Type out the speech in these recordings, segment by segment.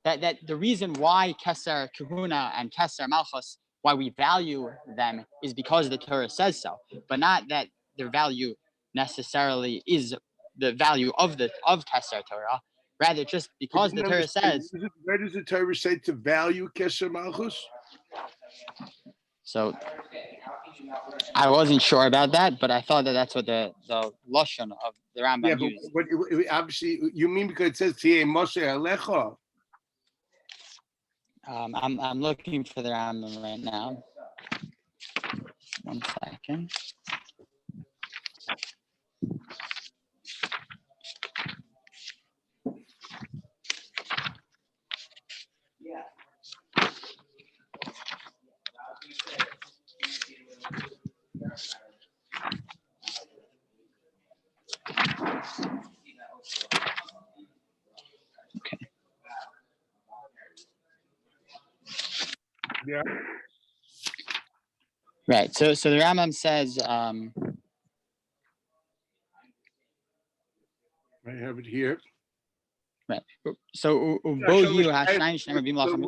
that the reason why Keser Kahuna and Keser Malchus, why we value them, is because the Torah says so, but not that their value necessarily is the value of Keser Torah. Rather, just because the Torah says. Where does the Torah say to value Keser Malchus? So I wasn't sure about that, but I thought that's what the lashon of the Rambam used. But obviously, you mean because it says Tiye Moshe Alecha? I'm looking for the Rambam right now. 1 second. Okay. Yeah. Right. So the Rambam says. I have it here. Right. So Uboyu Hashnayim Shnei Rabim Lachem.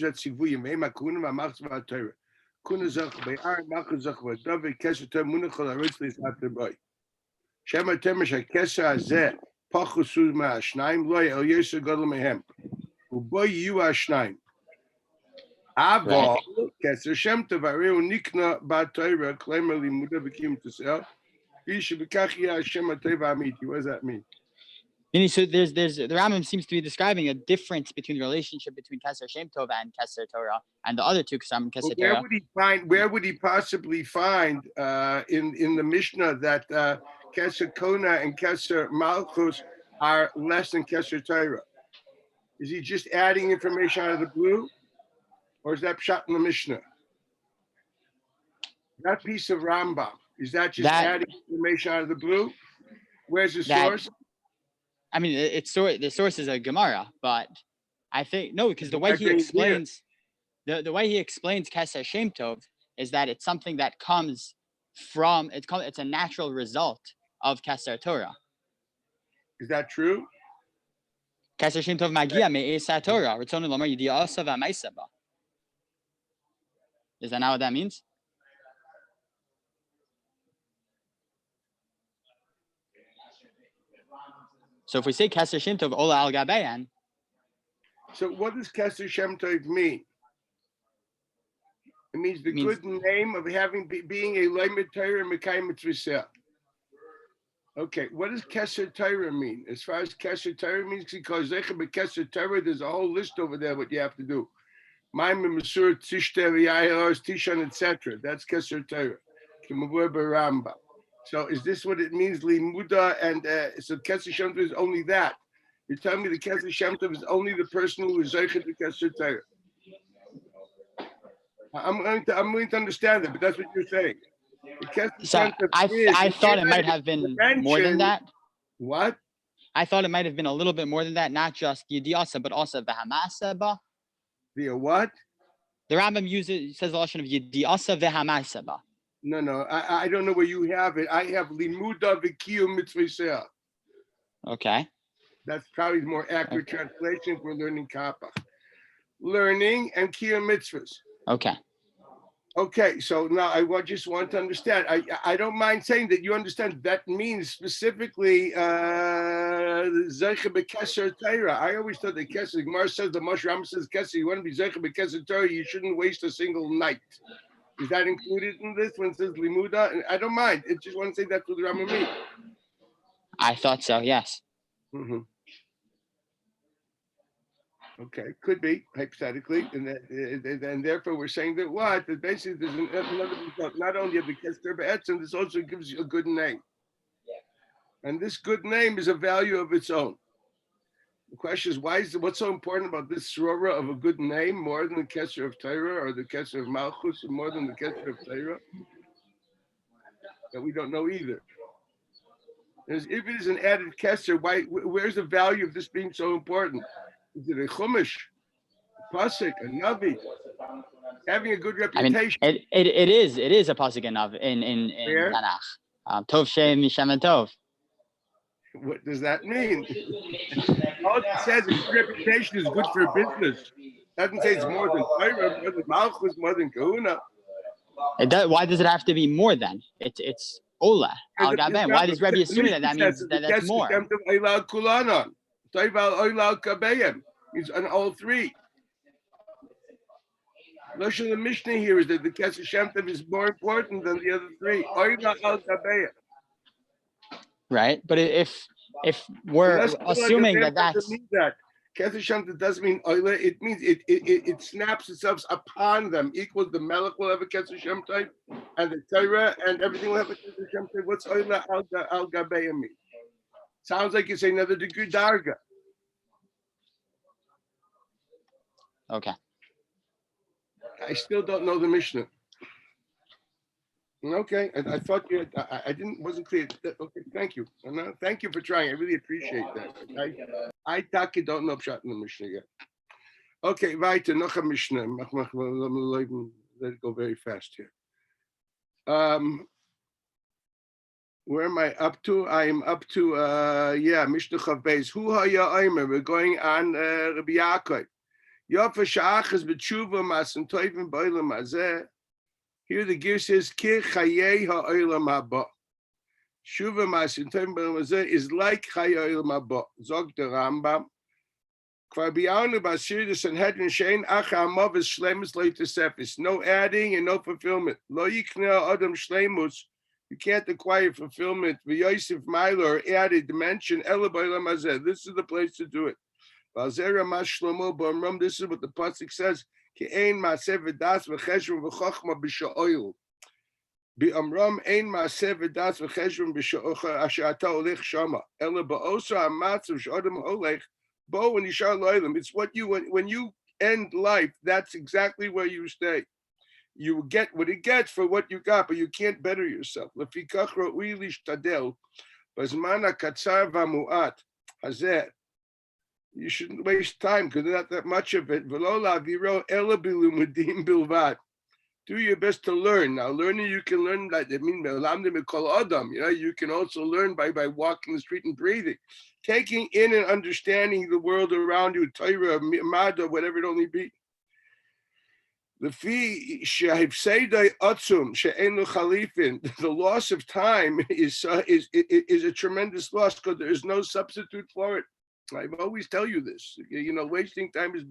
That Sivuya Meima Kuna Mamachs Torah. Kuna Zach Be'ar Machas Zach David Keser Torah Munachol Aritzli Sater Boy. Shema Temesh HaKeser Hazeh Pachusuz MaHashnayim Loy El Yosef Gadol Mehem. Uboyu Hashnayim. Aval Keser Shem Tov Areu Nikna Ba Torah Klemer Limuda B'Kim Tisel. Yishu B'Kach Yah Hashem HaTeva Amiti. What does that mean? So there's the Rambam seems to be describing a difference between the relationship between Keser Shem Tov and Keser Torah and the other two Keser Torah. Where would he possibly find in the Mishnah that Keser Kona and Keser Malchus are less than Keser Torah? Is he just adding information out of the blue, or is that pshat in the Mishnah? That piece of Rambam, is that just adding information out of the blue? Where's the source? I mean, the source is a Gemara, but I think no, because the way he explains the way he explains Keser Shem Tov is that it's something that comes from it's a natural result of Keser Torah. Is that true? Keser Shem Tov magia me'esa Torah. Ritzonu lomar yidiyasa v'amaisa ba. Is that not what that means? So if we say Keser Shem Tov Ola Al Gabeyan. So what does Keser Shem Tov mean? It means good name of being a Leimed Torah and Mekayim Mitzvah. Okay, what does Keser Torah mean? As far as Keser Torah means, because Keser Torah, there's a whole list over there what you have to do. Maimon Masur Tishter Yahiros Tishan, etc. That's Keser Torah. Kimavur Baramba. So is this what it means, Limuda? And so Keser Shem Tov is only that. You're telling me the Keser Shem Tov is only the person who is Zeichen to Keser Torah. I'm going to understand it, but that's what you're saying. So I thought it might have been more than that. What? I thought it might have been a little bit more than that, not just Yidiyasa, but also V'hamasaba. The what? The Rambam says the lashon of Yidiyasa V'hamasaba. No, I don't know where you have it. I have Limuda V'kiyum Mitzvah. Okay. That's probably the more accurate translation if we're learning Kappa. Learning and Kiyum Mitzvahs. Okay, so now I just want to understand. I don't mind saying that you understand that means specifically Zeicha B'Keser Torah. I always thought that Keser, Gemara says, the Moshe Rambam says Keser, you want to be Zeicha B'Keser Torah, you shouldn't waste a single night. Is that included in this when it says Limuda? And I don't mind. I just want to say that's what the Rambam means. I thought so, yes. Mm-hmm. Okay, could be, hypothetically. And therefore we're saying that what? That basically there's another result. Not only of the Keser B'Etzem, this also gives you a good name. And this good name is a value of its own. The question is, what's so important about this srora of a good name more than the Keser of Torah or the Keser of Malchus, or more than the Keser of Torah? That we don't know either. If it is an added Keser, where's the value of this being so important? Is it a Chumash, a Pasuk, a Navi? Having a good reputation. I mean, it is a Pasuk in Tanakh. Tov Shem Mishem Tov. What does that mean? All it says is good reputation is good for business. Doesn't say it's more than Torah, more than Malchus, more than Kahuna. Why does it have to be more than? It's Ola al Gaben. Why does Rebbe assume that means that that's more? He's on all three. Lashon the Mishnah here is that the Kesef Shem Tov is more important than the other three. Right, but if we're assuming that that's Kesef Shem Tov doesn't mean oila. It means it snaps itself upon them. Equals the Melech will have a Kesef Shem Tov, and the Torah and everything will have a Kesef Shem Tov. What's oila al gabeya mean? Sounds like you say another degree darga. Okay. I still don't know the Mishnah. Okay, I thought you. I wasn't clear. Okay, thank you. Thank you for trying. I really appreciate that. I Taki don't know Pshat in the Mishnah yet. Okay, weiter noch a Mishnah. Let it go very fast here. Where am I up to? I am up to Mishnah Chav Beis. Hu haya omer. We're going on Rabbi Yaakov. Yofa sha'achas b'tshuva masan toivim b'olam hazeh. Here the gear says ki chayei ha'olam haba. Shuva masan toivim b'olam hazeh is like chayei ha'olam haba. Zog the Rambam. Kvar b'yanu b'asir the Sanhedrin shein acha hamav is shlemus lo yitesefis. No adding and no fulfillment. Lo yikneh adam shlemus. You can't acquire fulfillment. V'yosef ma'ila or added dimension. Ela b'olam hazeh. This is the place to do it. This is what the pasuk says. Ein ma'aseh v'das v'cheshron v'chochma b'sha'oil. B'amram ein ma'aseh v'das v'cheshron b'sha'ocha asher ata olech shama. Ela ba'osa ha'matzav she'adam olech bo v'nishar lo'elam. It's what you when you end life. That's exactly where you stay. You get what it gets for what you got, but you can't better yourself. Lefikach ro'ui lishtadel b'zman ha'katzar v'mu'at hazeh. You shouldn't waste time because not that much of it. Do your best to learn. Now, learning you can learn that. I mean, you can also learn by walking the street and breathing, taking in and understanding the world around you. Torah, Mada, whatever it only be. The loss of time is a tremendous loss because there is no substitute for it. I always tell you this. Wasting time is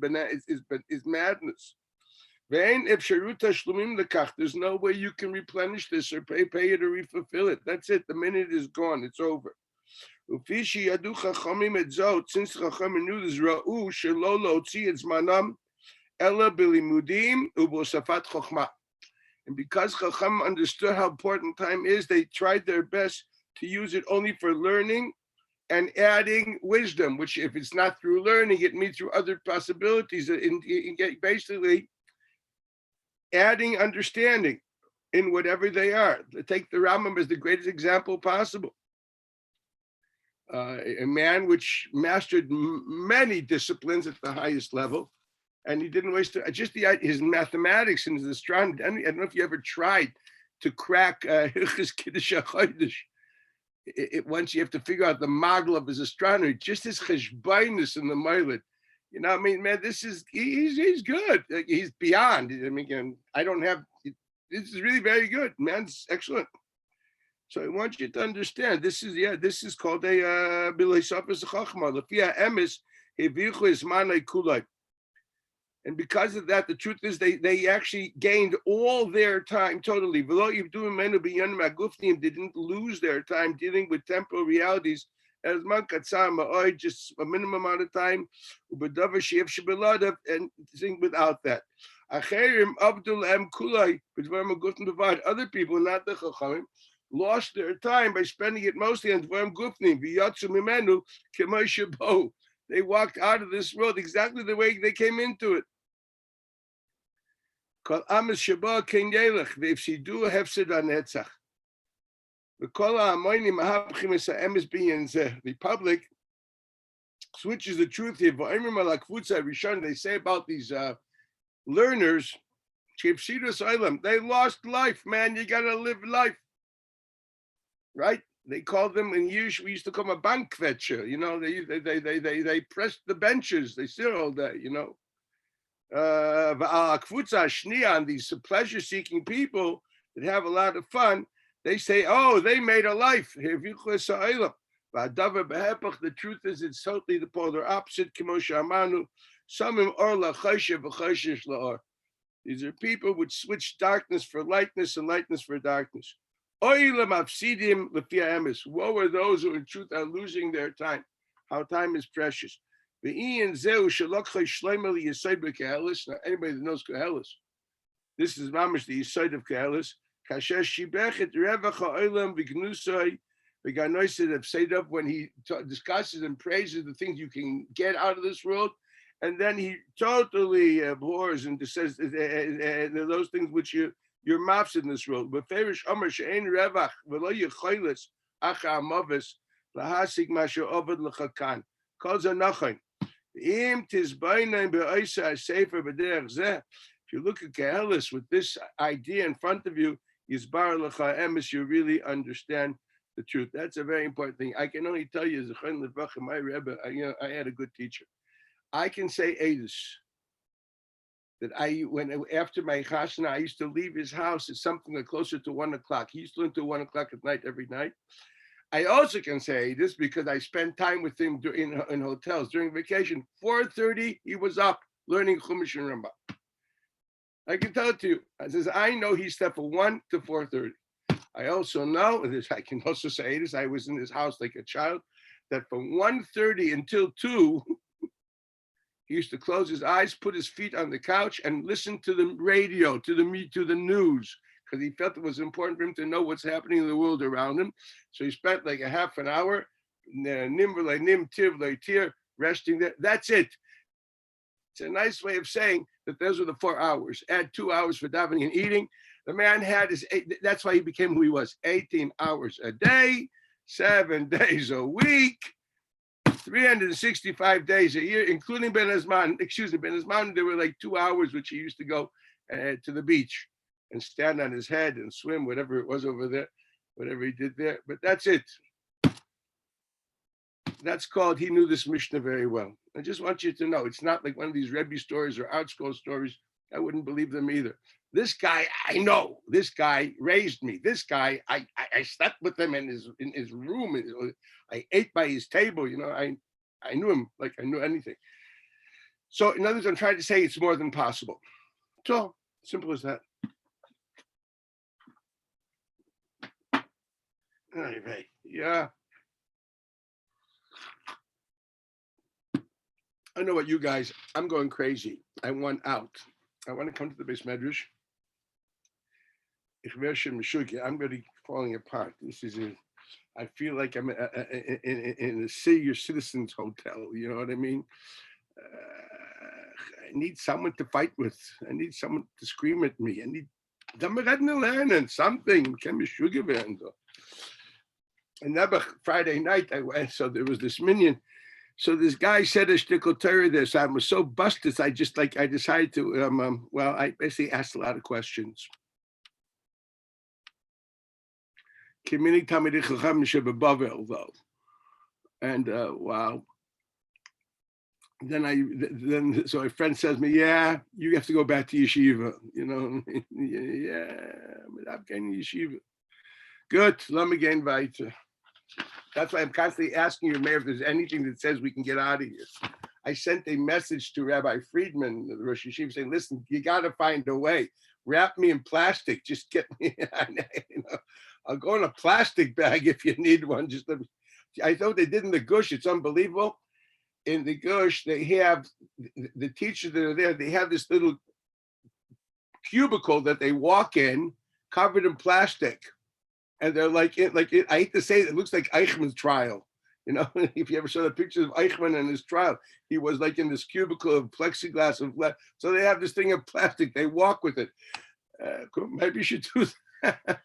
madness. There's no way you can replenish this or pay it or fulfill it. That's it. The minute is gone. It's over. Since Chachamim knew this, Ra'u shelo lotzi et zmanam ela b'limudim u'b'osafat chokhmah. And because Chacham understood how important time is, they tried their best to use it only for learning and adding wisdom, which if it's not through learning, it means through other possibilities. Basically, adding understanding in whatever they are. Take the Rambam as the greatest example possible. A man which mastered many disciplines at the highest level, and he didn't waste just his mathematics and his astronomy. I don't know if you ever tried to crack Hilchos Kiddush HaChodesh. Once you have to figure out the model of his astronomy, just his cheshbonus in the Moiled. I mean, man, he's good. He's beyond. I mean, this is really very good. Man's excellent. So I want you to understand, this is called a Bilei Sofas Chachma. Lefia Emes Hevichu Ismanai Kulai. And because of that, the truth is they actually gained all their time totally. They didn't lose their time dealing with temporal realities. As just a minimum amount of time, and think without that. Other people, not the Chachamim, lost their time by spending it mostly on Dvarim Gufnim. They walked out of this world exactly the way they came into it. The public switches the truth here. They say about these learners, they lost life, man. You gotta live life, right? They called them in Yiddish. We used to call them a bankquetscher. You know, they pressed the benches. They sit all day. You know, and these pleasure-seeking people that have a lot of fun, they say, "Oh, they made a life." The truth is, it's totally the polar opposite. These are people who would switch darkness for lightness and lightness for darkness. Woe are those who in truth are losing their time. How time is precious. Now, anybody that knows Koheles, this is mamish the Yesod of Koheles. When he discusses and praises the things you can get out of this world, and then he totally abhors and says those things which you're maps in this world. But Ferish Omer she'ein revach v'lo yecholes acha amavis lahasig masher ovad lechakan. Calls a Nוחlין. Im tizbainayim be'oisa sefer b'derech zeh. If you look at Koheles with this idea in front of you, Yisbar lecha emes, you really understand the truth. That's a very important thing. I can only tell you, Zechon Levach, my Rebbe, I had a good teacher. I can say Eidus that after my chasna, I used to leave his house at something like closer to 1 o'clock. He used to learn till 1 o'clock at night every night. I also can say this because I spent time with him in hotels during vacation. 4:30, he was up learning Chumash and Rambam. I can tell it to you. I says, I know he slept from 1 to 4:30. I also know this. I can also say this. I was in his house like a child. That from 1:30 until 2, he used to close his eyes, put his feet on the couch, and listen to the radio, to the news, because he felt it was important for him to know what's happening in the world around him. So he spent like a half an hour, resting there. That's it. It's a nice way of saying that those were the 4 hours. Add 2 hours for davening and eating. The man had that's why he became who he was. 18 hours a day, 7 days a week, 365 days a year, including Ben Azman. Excuse me, Ben Azman, there were like 2 hours which he used to go to the beach and stand on his head and swim, whatever it was over there, whatever he did there. But that's it. That's called, he knew this Mishnah very well. I just want you to know, it's not like one of these Rebbe stories or Art Scroll stories. I wouldn't believe them either. This guy, I know. This guy raised me. This guy, I slept with him in his room. I ate by his table. You know, I knew him like I knew anything. So in other words, I'm trying to say it's more than possible. So simple as that. Anyway, yeah. I know what you guys, I'm going crazy. I want out. I want to come to the base medrash. I'm really falling apart. I feel like I'm in a senior citizens hotel. You know what I mean? I need someone to fight with. I need someone to scream at me. I need something. And then Friday night I went, so there was this minion. So this guy said a shtickle Torah there. So I was so busted. I decided to, I basically asked a lot of questions. Though. And wow. Then so a friend says to me, yeah, you have to go back to yeshiva. You know, I'm getting yeshiva. Good, let me get weiter. That's why I'm constantly asking you, Mayor, if there's anything that says we can get out of here. I sent a message to Rabbi Friedman, the Rosh Yeshiva, saying, listen, you got to find a way. Wrap me in plastic. Just get me, I'll go in a plastic bag if you need one. I thought they did in the Gush. It's unbelievable. In the Gush, they have, the teachers that are there, they have this little cubicle that they walk in, covered in plastic. And they're I hate to say it looks like Eichmann's trial. You know, if you ever saw the pictures of Eichmann and his trial, he was like in this cubicle of plexiglass of so they have this thing of plastic. They walk with it. Maybe you should do that.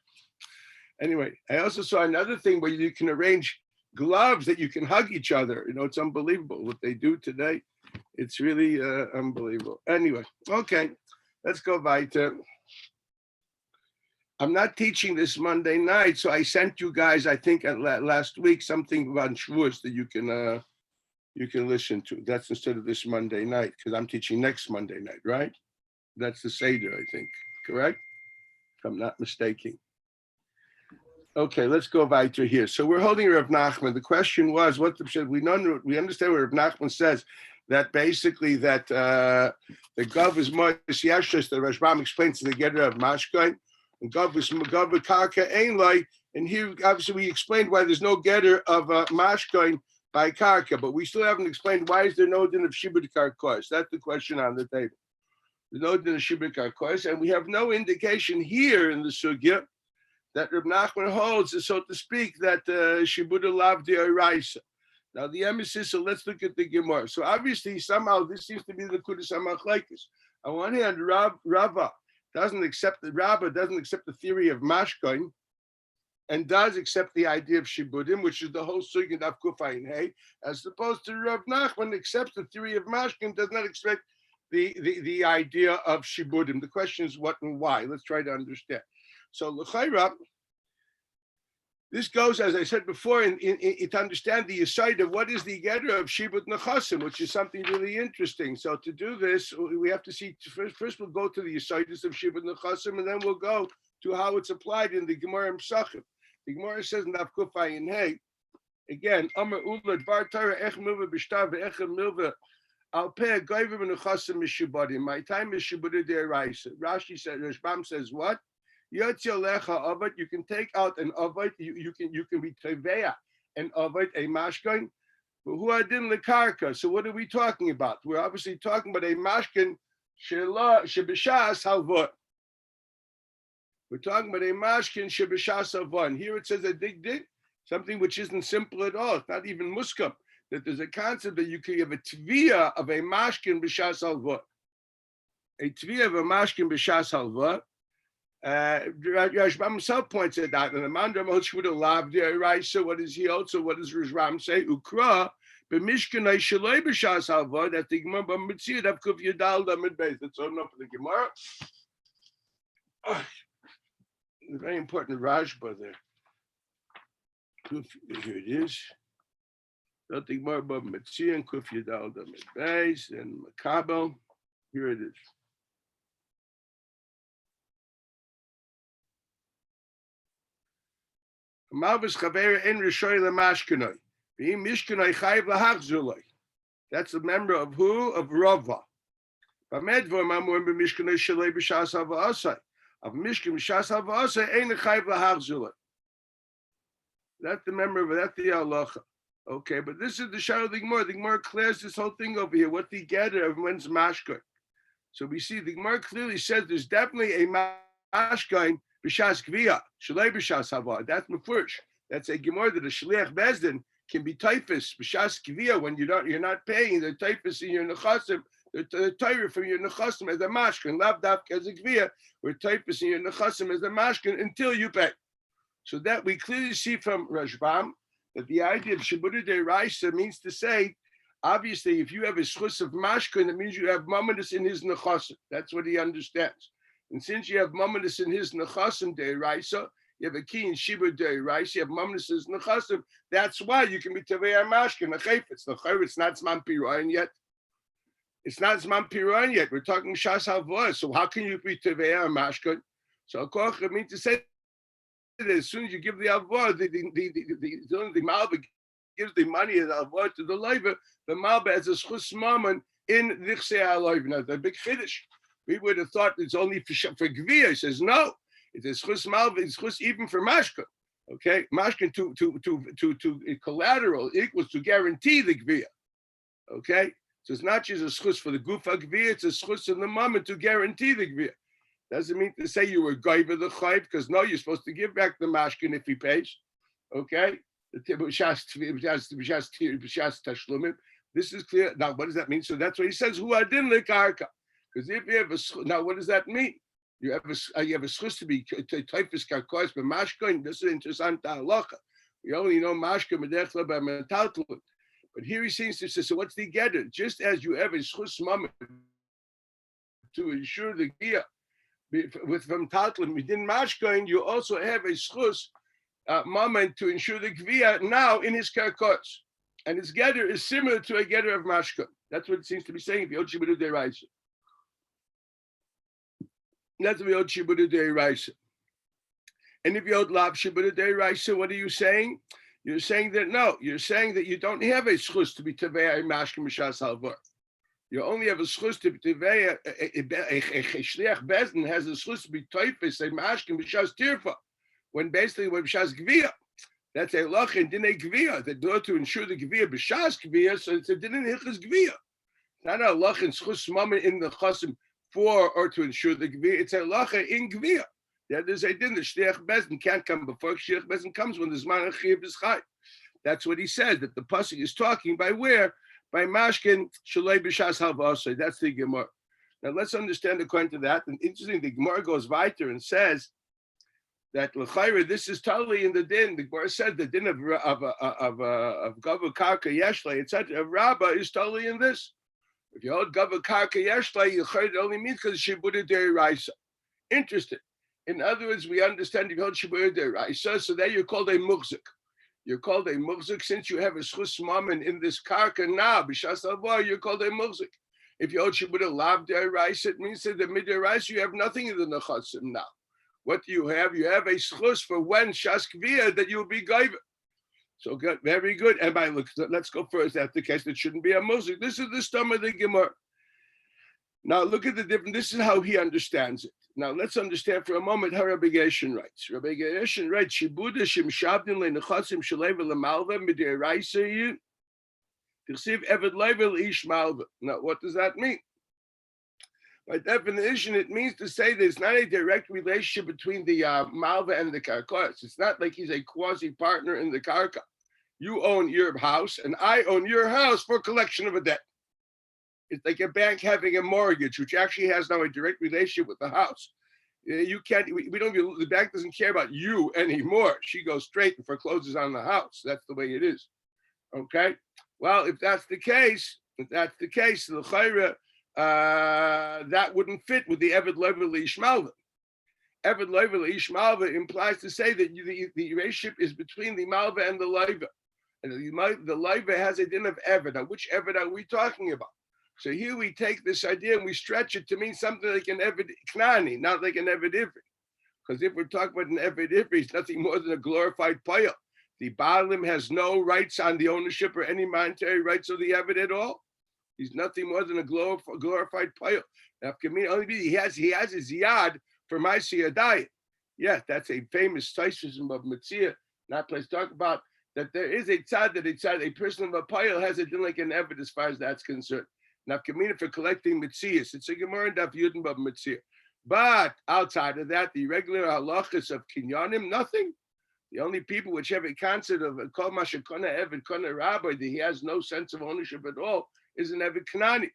Anyway, I also saw another thing where you can arrange gloves that you can hug each other. You know, it's unbelievable what they do today. It's really unbelievable. Anyway, okay, let's go weiter. I'm not teaching this Monday night, so I sent you guys, I think last week, something about Shavuos that you can listen to. That's instead of this Monday night, because I'm teaching next Monday night, right? That's the Seder, I think, correct? If I'm not mistaken. Okay, let's go weiter here. So we're holding Rav Nachman. The question was, we understand what Rav Nachman says, that basically that the Gov is more Yashas, the Rashbam explains to the Gedra of Mashkoin, and Gov is Karka Ein Loi, and here obviously we explained why there's no Gedra of Mashkoin by Karka, but we still haven't explained why is there no din of Shibud Karkos. That's the question on the table. There's no din of Shibud Karkos, and we have no indication here in the Sugya that Reb Nachman holds, so to speak, that Shibud Lav de Oraisa. Now the emesis, so let's look at the Gemara. So obviously, somehow this seems to be the Kudas HaMachlekes. On one hand, Rava doesn't accept the theory of Mashkoin, and does accept the idea of Shibudim, which is the whole Sugya of Kufayin Hey, as opposed to Rav Nachman accepts the theory of Mashkoin, does not expect the idea of Shibudim. The question is what and why. Let's try to understand. So l'chayra, this goes, as I said before, to understand the aside of what is the Gedra of Shibud Nechasim, which is something really interesting. So to do this, we have to see, first we'll go to the Asides of Shibud Nechasim, and then we'll go to how it's applied in the Gemara Psachim. The Gemara says in Daf Kuf Ayin Hey, again, Amar Ula Dvar Torah Ech Milva B'Shtav Ech Milva Al Peh Goyva B'Nechasim Mishubadim. My time is Shibudah De'Raisa. Rashi said, Rashbam says what? Yotzi Alecha Avad. You can take out an Avad. You can be Teveya an Avad, a Mashkin. But who adin lekarka? So what are we talking about? We're obviously talking about a Mashkin Shebishas Halvot. We're talking about a mashkin shebishas avon. Here it says a dig, something which isn't simple at all. It's not even muskam. That there's a concept that you can have a tviyah of a mashkin b'shas halva. A tviyah of a mashkin b'shas halva. Rashbam himself points it out. And the mandam would lav deraisa. What does he also? What does Rashbam say? Ukra b'mishkanai shalei b'shas halva. That the Gemara b'mitziyah of kuf yadal damid beis. That's all enough for the Gemara. Very important Rashba there. Here it is. Nothing more about Metzia and Kuf Yadal Damid Beis and Makabel. Here it is. Malvis Chavera en Rishoy LaMashkanoi. Being Mishkanoi Chayv Lahachzuloi. That's a member of who? Of Rava. Bamedvo Mamur B'Mishkanoi Shalei B'Shas Hava Asai. Of Mishkan B'Shas Hava Asai Ein Chayv Lahachzuloi. That's the member of that's the halacha. Okay, but this is the shadow of the Gemara. The Gemara clears this whole thing over here. What the gather of when's mashkoin. So we see the Gemara clearly says there's definitely a mashkoin b'shas gvia, shalei b'shas hava. That's mefurish. That's a Gemara that a shliach bezdin can be typhus b'shas gvia when you're not paying the typhus in your nechasim, the Torah from your nechasim as a mashkoin, lav dafka as a gvia, or typhus in your nechasim as a mashkoin until you pay. So that we clearly see from Rashbam that the idea of Shibudah De'Raisa means to say, obviously, if you have a schus of mashkin, that means you have mamadus in his nechasim. That's what he understands. And since you have mamadus in his nechasim De'Raisa, you have a key in Shibudah De'Raisa, you have mamadus in his nechasim. That's why you can be tevei mashkin. It's not Zman Piroin yet. It's not Zman Piroin yet. We're talking Shas Halvah. So how can you be tevei mashkin? So Koch means to say, as soon as you give the alvor, the malba gives the money as alvor to the leiva. The malba has a schus mammon in nichsei aloiv. Now the big chiddush. We would have thought it's only for gvia. He says no. It's a schus malba. It's schus even for mashka. Okay, mashka to collateral equals to guarantee the gvia. Okay, so it's not just a schus for the gufa gvia. It's a schus in the mammon to guarantee the gvia. Doesn't mean to say you were goyva the chayv, because no, you're supposed to give back the mashkin if he pays. Okay? This is clear. Now, what does that mean? So that's what he says, who adin lekarka. Because if you have a now, what does that mean? You have a schus to be typhus karkois but mashkin. This is interesting halacha. We only know mashkin medechla by mentaltlut. But here he seems to say, so what's the getter? Just as you have a schus moment to ensure the gear with from Tatlim, within Mashkoin, you also have a schus moment to ensure the Gvia now in his Karkos. And his getter is similar to a getter of Mashkoin. That's what it seems to be saying. That's what Yod Shibudu Deiraisa. And if Yod Lav Shibudu Deiraisa, what are you saying? You're saying that no, you're saying that you don't have a schus to be Tevei Mashkoin Mishas Halvar. You only have a schus to be Tevei, a Shliach Bezdin has a schus to be Teufis, a Mashkoin Mishas Tirfa, when Mishas Gvia. That's a lach and dinay gvia. They do it to ensure the gvia b'shas gvia, so it's a dinay hichas gvia. Not a lach and schus moment in the chasim for or to ensure the gvia. It's a lach in gvia. There's a din. The shliach bezdin can't come before shliach bezdin comes when the zman achiv is chai. That's what he says. That the pasuk is talking by where by mashkin shalei b'shas halvasei. That's the Gemara. Now let's understand according to that. And interesting, the Gemara goes weiter and says that l'chayra, this is totally in the din. The Gemara said the din of Gava Karka Yeshlei, etc. of Rabbah is totally in this. If you hold Gava Karka Yeshlei, it only means because Shibuda Deiraisa. Interesting. In other words, we understand if you hold Shibuda Deiraisa, so there you're called a muhzik. You're called a muhzik since you have a schus mammon in this Karka now. B'shas alvar, you're called a muhzik. If you hold Shibuda Lav Deiraisa, it means that the mid Deiraisa you have nothing in the nechasim now. What do you have? You have a schus for when shas kviyah that you'll be gaiva. So good, very good. And by look, let's go first. That's the case. That shouldn't be a muzik. This is the stomach of the Gemara. Now look at the difference. This is how he understands it. Now let's understand for a moment how Rabbi Gershon writes. Rabbi Gershon writes, "Shibuda shim shabdin lenechasim shaleva lemalva midiraisa t'chsiv eved level ish malva." Now what does that mean? By definition, it means to say there's not a direct relationship between the malva and the karkos. It's not like he's a quasi-partner in the karka. You own your house, and I own your house for collection of a debt. It's like a bank having a mortgage, which actually has now a direct relationship with the house. You can't. We don't. The bank doesn't care about you anymore. She goes straight and forecloses on the house. That's the way it is. Okay. Well, if that's the case, the chayra. That wouldn't fit with the Eved Level Ishmalva. Eved Level Ishmalva implies to say that the relationship is between the Malva and the Leiva. And the Leiva has a din of Eved. Now, which Eved are we talking about? So here we take this idea and we stretch it to mean something like an Eved Knani, not like an Eved Ivri. Because if we're talking about an Eved Ivri, it's nothing more than a glorified payah. The Baalim has no rights on the ownership or any monetary rights of the Eved at all. He's nothing more than a glorified payah. Now, only he has his yad for Ma'aseh Yadayim. Yes, that's a famous Taishism of Metzia. Not place talk about that there is a tzad a person of a payah has a din like an eved as far as that's concerned. Now, for collecting Metzias, it's a Gemara and Daf Yudin of Metzia. But outside of that, the regular halachas of kinyanim, nothing. The only people which have a concept of kol mashakona eved kona rabbi that he has no sense of ownership at all is an Eved Kanani.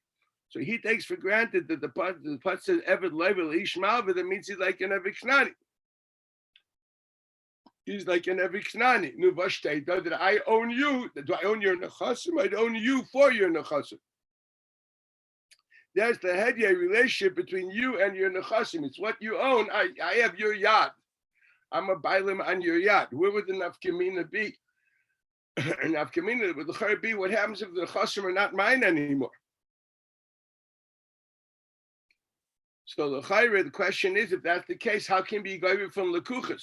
So he takes for granted that the part says Eved Level Ish Malva, that means he's like an Eved Kanani. He's like an Eved Kanani. Nu vashtei that I own you. Do I own your nechasim? I own you for your nechasim. There's the hedya relationship between you and your nechasim. It's what you own. I have your yad. I'm a bailim on your yad. Where would the nafkamina be? And Nafkamina with the Chaybi, what happens if the Chasim are not mine anymore? So the Chayra, the question is, if that's the case, how can be Goyim from Lekuchas?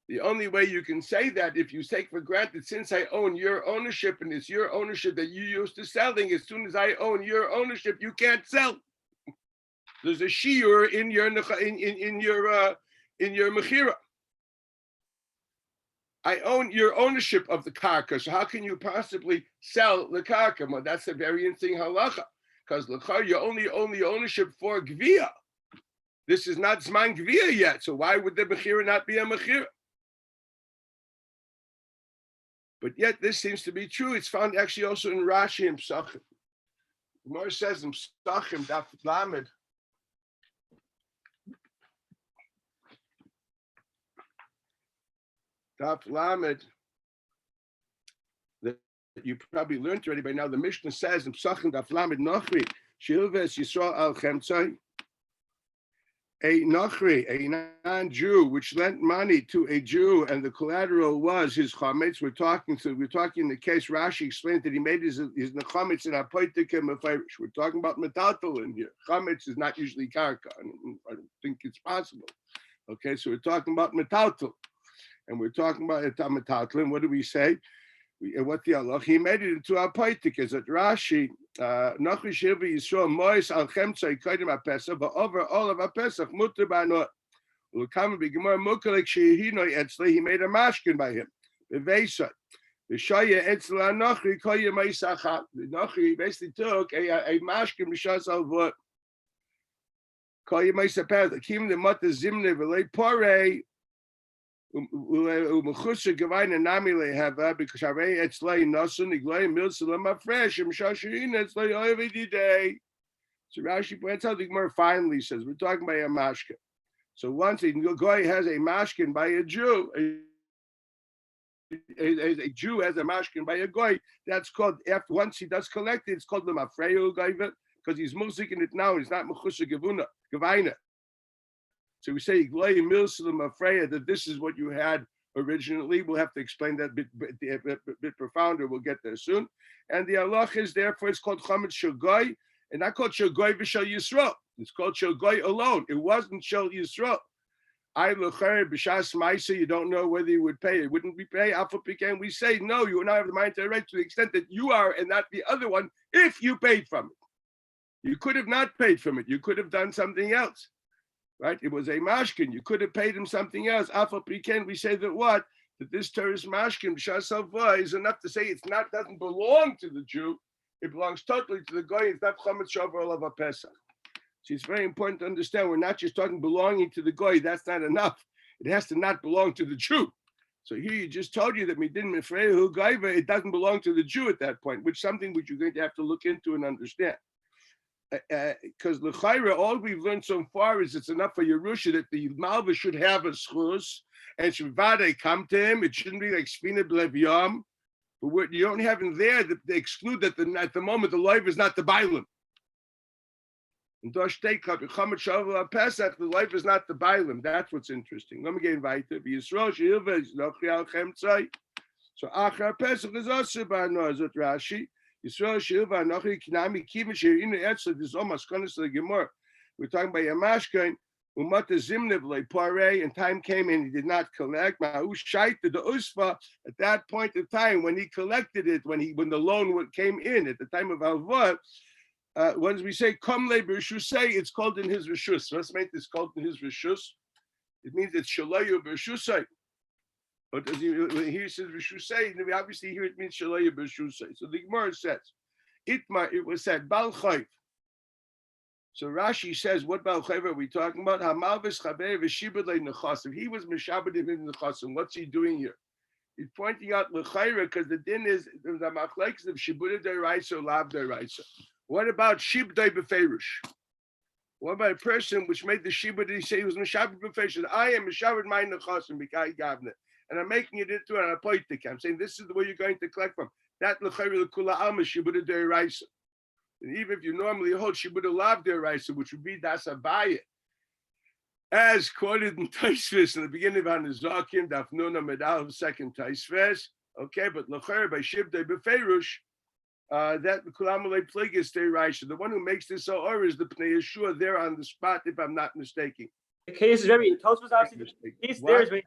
The only way you can say that if you take for granted, since I own your ownership and it's your ownership that you used to selling, as soon as I own your ownership, you can't sell. There's a shiur in your mechira. I own your ownership of the karka, so how can you possibly sell the karka? Well, that's a very interesting halacha, because you only own the ownership for gvia. This is not zman gvia yet, so why would the mechira not be a mechira? But yet this seems to be true. It's found actually also in Rashi and Psachim. Gemara says in Psachim, Daf Lamed, Daf Lamed, that you probably learned already by now. The Mishnah says in Psachim Daf Lamed Nochri, Shilves Yisrael Al Chemtzai, a Nochri, a non-Jew, which lent money to a Jew, and the collateral was his chametz. We're talking in the case. Rashi explained that he made his chametz in apoitika mefarish. We're talking about metaltal in here. Chametz is not usually karka, and I don't think it's possible. Okay, so we're talking about metaltal, and we're talking about metaltal. And what do we say? What the Allah? He made it into apoitika. Is that Rashi? Nochri Shiva Yisrael Mois Al Chemtzai Kodim HaPesach, but over all of HaPesach Mutter Ba'Noah. Ulukam B'Gemar Mukalek Shehino Etzle. He made a mashkin by him. Beveisat. The Shaya Etzle Nochri Koyem Meisachat. The Nochri basically took a mashkin Mishas Al Vot. Koyem Meisapad. The Kim the Mutter Zimne V'Lei Porei. Umechusha Gavaina Nami Lehava because Harei Etzlei Nasun Iglei Milsalam Afresh Mshashin Etzlei Oividi Day. So Rashi points out the Gemara finally says we're talking about a mashkin. So once a goy has a mashkin by a Jew, a Jew has a mashkin by a goy, that's called after once he does collect it, it's called the Mafreyu Gaiva because he's musiking it now. It's not Mechusha Gavaina. So we say that this is what you had originally. We'll have to explain that a bit profounder. We'll get there soon. And the halach is therefore it's called chametz shogoy, and not called shogoy v'shel Yisrael. It's called shogoy alone. It wasn't shel Yisrael. I l'cher b'shas ma'isa. You don't know whether you would pay. It wouldn't be pay. Alpha pecan. We say no. You will not have the mind to right to the extent that you are, and not the other one. If you paid from it, you could have not paid from it. You could have done something else. Right? It was a mashkin. You could have paid him something else. Alpha pecan, we say that what? That this terrorist mashkin, b'shasavah, is enough to say it's not, doesn't belong to the Jew. It belongs totally to the guy. It's not chametz shavar of a pesach. So it's very important to understand we're not just talking belonging to the guy. That's not enough. It has to not belong to the Jew. So here you just told you that midin mefrehu gaiva, it doesn't belong to the Jew at that point, which is something which you're going to have to look into and understand. Because l'chayra, all we've learned so far is it's enough for Yerusha that the malva should have a schus and should vade come to him. It shouldn't be like spina blevyam. But what you don't have in there, they exclude that at the moment the life is not the bailim. And the life is not the bailim. That's what's interesting. Let me get invited. So achar pesach is also by Zot Rashi. Yisrael Shilva Nochri Kinami Kivin Shirina Etzla. This is almost going to the Gemara. We're talking about Yamashkain Umata Zimnev Le Pare, and time came and he did not collect. Ma'u Shaita the Usfa at that point of time when he collected it, when the loan came in at the time of Alvah. When we say Kom Le B'Rishusay, it's called in his Rishus. Let's make this called in his Rishus. It means it's Shalayu B'Rishusay. But as he says Rishusay, obviously here it means Shalayu B'Rishusay. So the Gemara says, it was said Bal Chayv. So Rashi says, what Bal Chayv are we talking about? Hamalvis Chaber v'Shibud Le Nechasim. He was Meshabadim in Nechasim. What's he doing here? He's pointing out L'chayra because the din is the machlekes of Shibud Deiraisa or Lav Deiraisa. What about Shibdai Beferish? What about a person which made the Shibud? He said he was Meshabed Beferish. I am Meshabed my Nechasim B'Kai Gavne. And I'm making it into an apoitik. I'm saying this is the way you're going to collect from. That l'chayre l'kula alma shibud deiraisa. And even if you normally hold shibud lav deiraisa, which would be das abaya, as quoted in Taisves in the beginning of Hanazakim, Daf Nuna Medal, second Taisves. Okay, but l'chayre by shibdei beferush, that l'kula pligis deiraisa. The one who makes this or is the Pnei Yeshua there on the spot, if I'm not mistaken. The case is very. Tosfos obviously. The case there is very.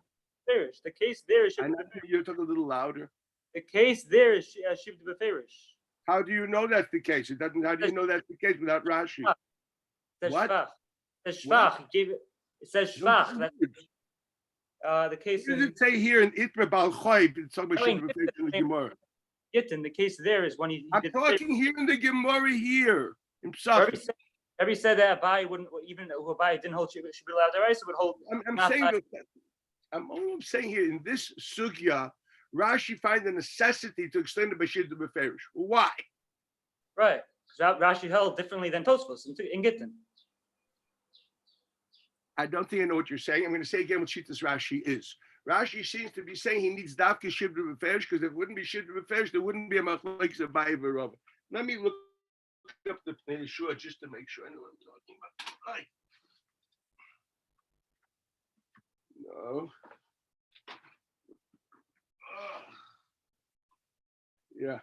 The case there is. I know you talk a little louder. The case there is Shivd Beferish. How do you know that's the case? It doesn't. How do you know that's the case without Rashi? What? The Shvach. It says Shvach. The case. What does it say here in Itma Bal Chayv? It's talking about Shivd Beferish in the Gemara. Gittin. The case there is when he. I'm talking here in the Gemara here. Every said that Abai wouldn't, even who Abai didn't hold should be allowed to rise, would hold. I'm saying that. I'm saying here in this sugya, Rashi finds the necessity to explain the Bashir to Beferish. Why? Right. Rashi held differently than Tosfos in Gittin. I don't think I know what you're saying. I'm going to say again what Shitas Rashi is. Rashi seems to be saying he needs Dafka Shivd Beferish because if it wouldn't be Shivd Beferish, there wouldn't be a Machlekes Abai Verova. Let me look up the Pnei Yeshua just to make sure I know what I'm talking about. Right. No. Yeah.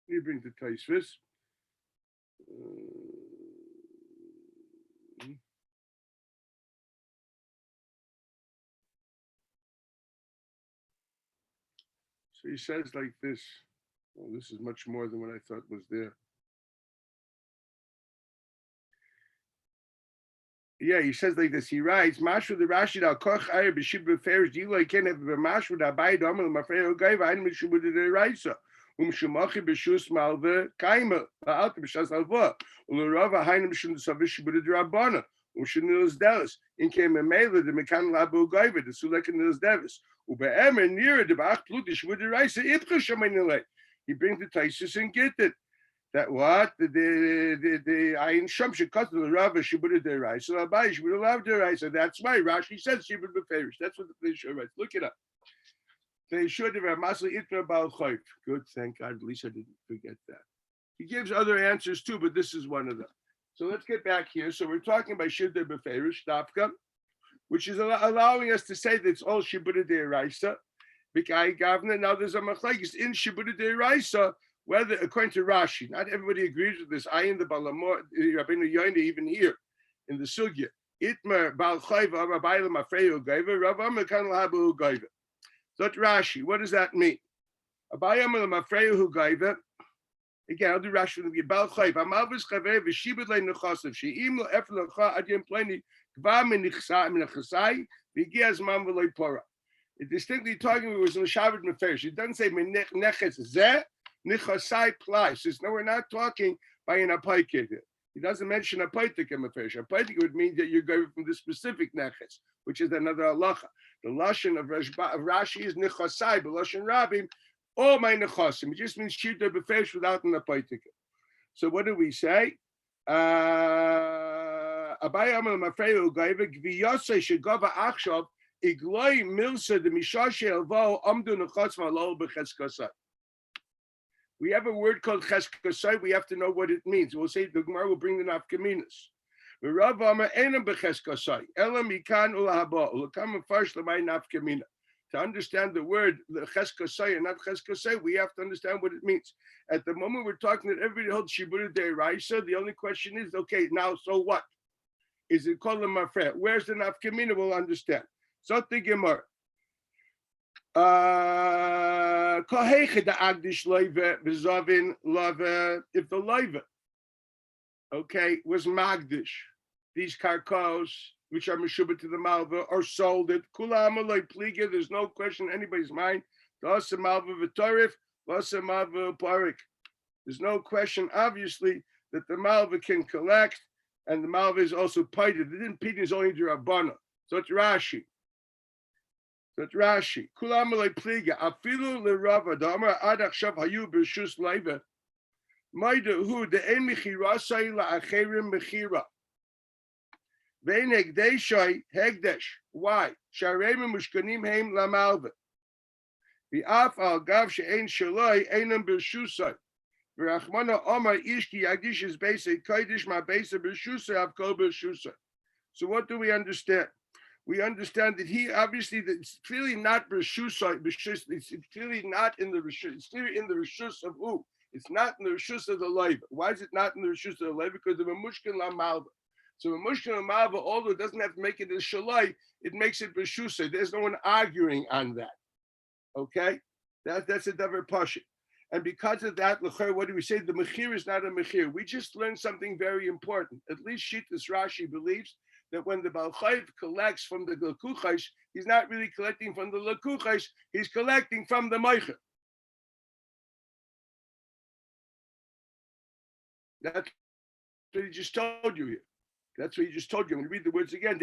You bring the Taisvis. So he says like this. Well, this is much more than what I thought was there. Yeah, he says like this. He writes, "Mashru the Rashi al koch ayer b'shib b'ferish dilo ken have b'mashru da bay domel mafrei ogay v'ayin mishubu de reisa shumachi b'shus malve kaima ba'alt b'shas alva u'lerava hayin mishum savish b'de drabana u'shenilus delis in came a mele de mekan labu ogayva the sulekan devis u'be'emer near the ba'ach plutish b'de reisa ipcha shamanile." He brings the Taisus and get it. That what the ayin sham shekat the Rav shibud derai. So Abai shibud lav derai. So that's why Rashi says shibud beferish. That's what the Pesha writes. Look it up. They should have masli itra bal chayv. Good, thank God. At least I didn't forget that. He gives other answers too, but this is one of them. So let's get back here. So we're talking about shibud beferish dafka, which is allowing us to say that it's all shibud deiraisa. B'kai gavna. Now there's a machlekes in shibud deiraisa. Whether, according to Rashi, not everybody agrees with this. I in the Balamor, Rabbeinu Yoina, even here in the Sugya, Itmer Bal Chayva Rabbayla Mafreyu Gaiva Rav Amar Kan Lahabu Gaiva. So Rashi, what does that mean? Abayam Mafreyu Gaiva. Again, I'll do Rashi from the Bal Chayva. Amalvis Chavei v'Shibud Lei Nechasav She'im Lo Efel Lecha Adim Pleni Kva Menichasai V'Giaz Mam V'Lei Pora. It distinctly talking. It was in the Shabbat Meferish. It doesn't say Menechetz Zeh. Nichasai plies. Says no, we're not talking by an apaitik. He doesn't mention apaitik in Meferish. Apaitik would mean that you're going from the specific neches, which is another halacha. The lashon of Rashi is nichasai, but lashon Rabim, all my nechasim. It just means shirta beferish without an apaitik. So what do we say? Abai amal mafreyu gaiva gviyosei shegava achshav igloi milsa de mishashe elvo amdu nechas v'alol b'cheskasai. We have a word called cheskasai. We have to know what it means. We'll say the Gemara will bring the nafkaminas. Rav Amar enam becheskasai. Elam mikan ulahaba. Ulakam farsh lamay nafkamina. To understand the word cheskasai and not cheskasai, we have to understand what it means. At the moment we're talking that everybody holds shibud deiraisa. The only question is, okay, now so what? Is it called a mafre? Where's the nafkamina? We'll understand. So the Gemara. If the loiva, okay, was magdish, these karkos which are meshubah to the malva or sold it, kula amaloi pliga, there's no question in anybody's mind. There's no question, obviously, that the malva can collect, and the malva is also paided. The didn't pay is only the rabbana. So it's Rashi. That's Rashi. Kulam le pliga. Afilu le Rava. Damar adach shav hayu b'shus leiva. Maida hu de en mechira say la acherim mechira. Vein hegdeshai hegdesh. Why? Shareim mushkanim heim la malva. V'af al gav she'en shaloi einam b'shusai. V'rachmana omar ishki yagish is basic kodesh ma basic b'shusai av kol b'shusai. So what do we understand? We understand that he obviously that it's clearly not b'shusai. It's clearly not in the rishus. It's clearly in the rishus of who? It's not in the rishus of the leiva. Why is it not in the rishus of the leiva? Because of a mushkin la malva. So a mushkin la malva, although it doesn't have to make it a shalai, it makes it b'shusai. There's no one arguing on that. Okay, that's a davar pashut. And because of that, what do we say? The mechir is not a mechir. We just learned something very important. At least Shittas Rashi believes that when the Baal Chayv collects from the Lakuchash, he's not really collecting from the Lakuchash, he's collecting from the Meicher. That's what he just told you here. That's what he just told you. I'm going to read the words again.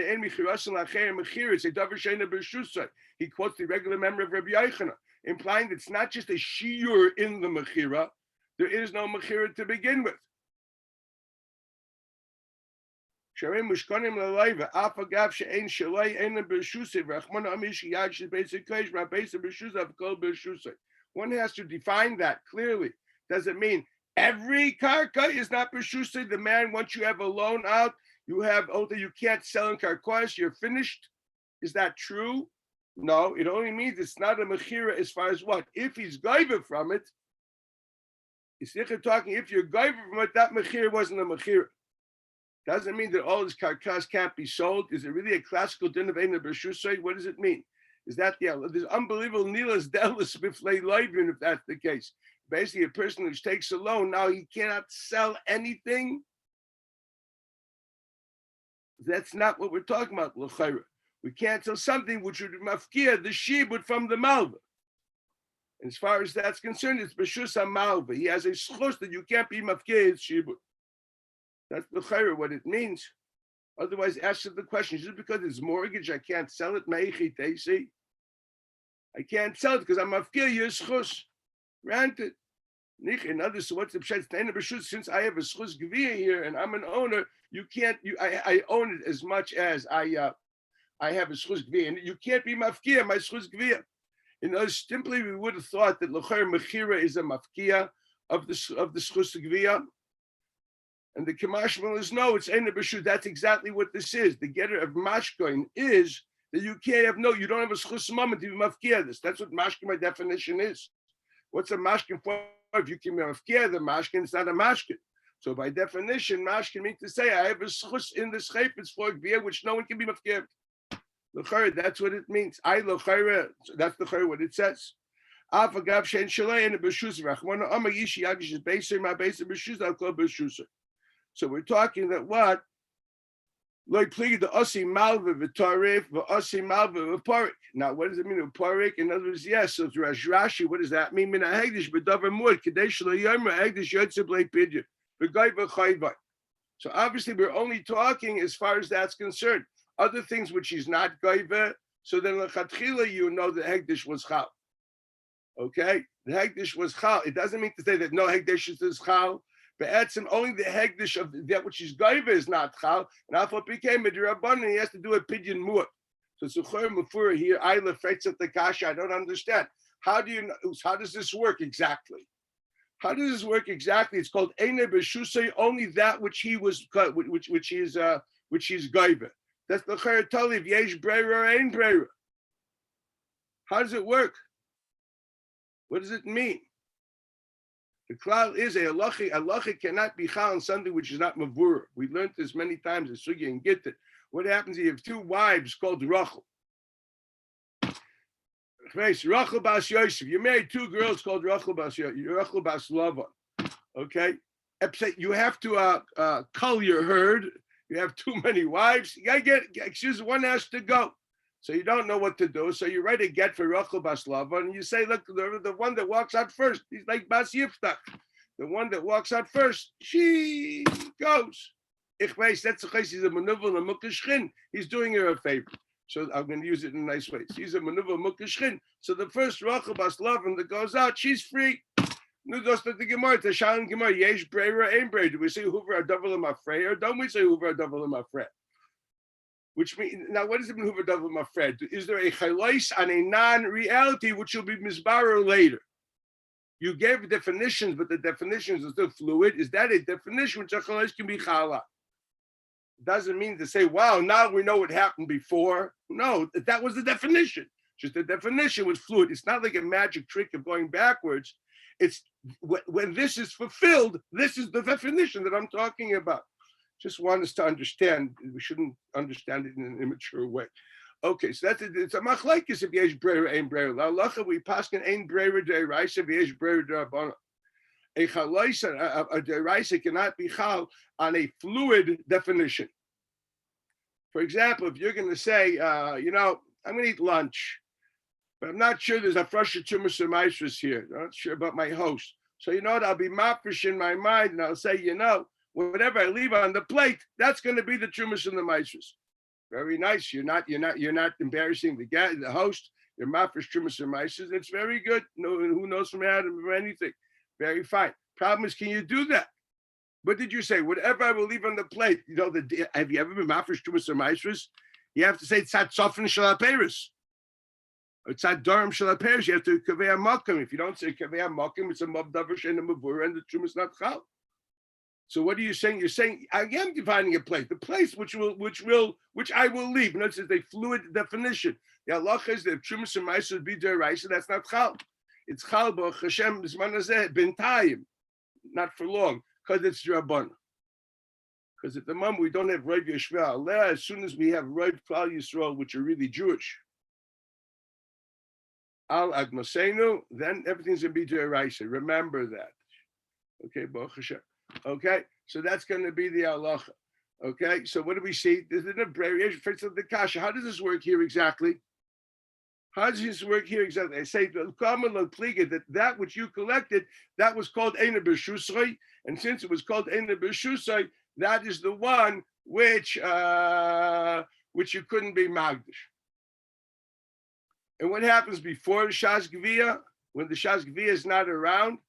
He quotes the regular memory of Rabbi Yochanan, implying that it's not just a shiur in the mechira. There is no mechira to begin with. One has to define that clearly. Does it mean every karka is not b'shusay? The man, once you have a loan out, you have you can't sell in karkois, you're finished. Is that true? No, it only means it's not a mechira as far as what? If he's gaiva from it, if you're gaiva from it, that mechira wasn't a mechira. Doesn't mean that all his karkas can't be sold. Is it really a classical din of Eina B'Shusay? What does it mean? Is that there's unbelievable nilas delis b'flei loivin if that's the case? Basically, a person who takes a loan, now he cannot sell anything. That's not what we're talking about, l'chayra. We can't sell something which would mafkia the shibud from the malva. As far as that's concerned, it's b'shus malva. He has a schus that you can't be mafkia his shibud. That's l'chayra what it means. Otherwise, answer the question: just because it's mortgage, I can't sell it. Meichi teisi. I can't sell it because I'm mafkia your schus. Granted. In others, so what's the pshat? Since I have a schus gevia here and I'm an owner, you can't. I own it as much as I have a schus gevia, and you can't be mafkia my schus gevia. In other, simply we would have thought that l'chayr mechira is a mafkia of the schus gevia, and the kamashmal is no. It's eina b'shut. That's exactly what this is. The getter of mashkoin is that you can't have you don't have a schus moment to be mafkia this. That's what mashkin by definition is. What's a mashkin for? If you can mafkia the mashkin, it's not a mashkin. So by definition, mashkin means to say I have a schus in the schayfetz for gvia which no one can be mafkia. L'chayr, that's what it means. I l'chayr, that's l'chayr what it says. Afagav shein shalei and b'shus rachmana amar yishi yagish is beiser ma beiser b'shus al kol b'shuser. So we're talking that what like plead the osi malva v'tarif v'osi malva v'parik. Now, what does it mean v'parik? In other words, yes. So it's Rashi. What does that mean? Min ha'hegdish b'davar muad kadesh lo yomer ha'hegdish yotze blei pidyon v'gai v'chayvai. So obviously, we're only talking as far as that's concerned. Other things which he's not gaiva. So then lechatchila, you know the hegdish was chal. Okay, the hegdish was chal. It doesn't mean to say that no hegdish is chal. But only the hegdish of that which is gaiva is not chal, and alpha became a dirabban, and he has to do a pidyon muat. So sucher mufura here, I lefetzat the kasha. I don't understand. How does this work exactly? How does this work exactly? It's called eina b'shusay, only that which he was which is gaiva. That's the chayatoliv yesh breira ein breira. How does it work? What does it mean? The klal is a halacha cannot be chal on something which is not mavur. We learned this many times in Sugya and Gittin. What happens if you have two wives called Rachel? Rachel bas Yosef. You married two girls called Rachel bas Lavan. Okay? You have to cull your herd. You have too many wives. You gotta excuse one has to go. So you don't know what to do. So you write a get for Rachel bas Lavan, and you say, look, the one that walks out first, he's like Bas Yiftach. The one that walks out first, she goes. Ich weiß, that's the case. He's a manuvel and mukashchin. He's doing her a favor. So I'm going to use it in a nice way. He's a manuvel mukashchin. So the first Rachel bas Lavan that goes out, she's free. Nu does the Gemara, the Shalom Gemara, yesh breira, ein breira. Do we say hoover adavel mafrei, or don't we say hoover adavel mafrei? Which means, now what does it mean, hoover adavel mafrei? Is there a chalais on a non-reality which will be misbarer later? You gave definitions, but the definitions are still fluid. Is that a definition which a chalais can be chala? Doesn't mean to say, wow, now we know what happened before. No, that was the definition. Just the definition was fluid. It's not like a magic trick of going backwards. It's when this is fulfilled, this is the definition that I'm talking about. Just want us to understand. We shouldn't understand it in an immature way. Okay, so that's it's a machlekes if yesh breira ein breira. La'alacha we paskin ein breira deiraisa v'yesh breira derabana. A chalaisa, a deraisa cannot be chal on a fluid definition. For example, if you're going to say, I'm going to eat lunch, but I'm not sure there's a frusha tumas or maestras here. I'm not sure about my host. So you know what? I'll be mafish in my mind, and I'll say, whatever I leave on the plate, that's going to be the trumas and the maestros. Very nice. You're not embarrassing the host. You're mafresh trumas and maestros. It's very good. No, who knows from Adam or anything. Very fine. Problem is, can you do that? What did you say? Whatever I will leave on the plate. Have you ever been mafresh trumas and maestros? You have to say tzad sofin shalaperis. It's not Durham Shalaperis. You have to kaveh makom. If you don't say kaveh makom, it's a mabdavar and a mavur, and the trum is not chal. So what are you saying? You're saying I am defining a place, the place which I will leave. Notice it's a fluid definition. The halacha is that trumas and ma'aser be deraisa. That's not chal. It's chal b'ch Hashem zmanazeh bintayim, not for long, because it's rabban. Because at the moment we don't have Rav Yeshua. As soon as we have Rav Klal Yisrael, which are really Jewish, Al Agmasenu, then everything's going to be deraisa. Remember that. Okay, Baruch Hashem. Okay, so that's going to be the halacha. Okay, so what do we see? There's an abbreviation for the kasha. How does this work here exactly? How does this work here exactly? I say that which you collected, that was called Eina B'Shusay, and since it was called Eina B'Shusay, that is the one which you couldn't be magdish. And what happens before the Shas Gviyah? When the Shas Gviyah is not around,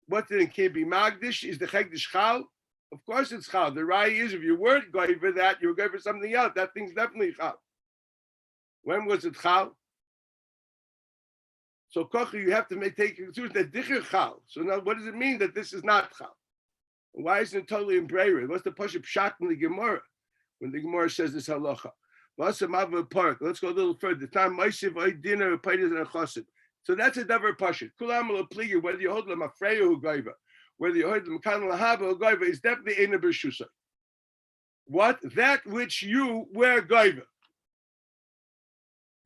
what then can't be magdish? Is the Chegdish Chal? Of course it's Chal. The Rai is, if you weren't going for that, you were going for something else. That thing's definitely Chal. When was it Chal? So Kochi, you have to take a conclusion that Dicher Chal. So now what does it mean that this is not Chal? Why isn't it totally in Breira? What's the Pashup Pshat in the Gemara? When the Gemara says this halacha. Let's go a little further. So that's a davar pashut. Kulam pliger, whether you hold them afreya who gaiva, whether you hold them kan lahava who gaiva, is definitely eina b'shusay. What? That which you wear gaiva.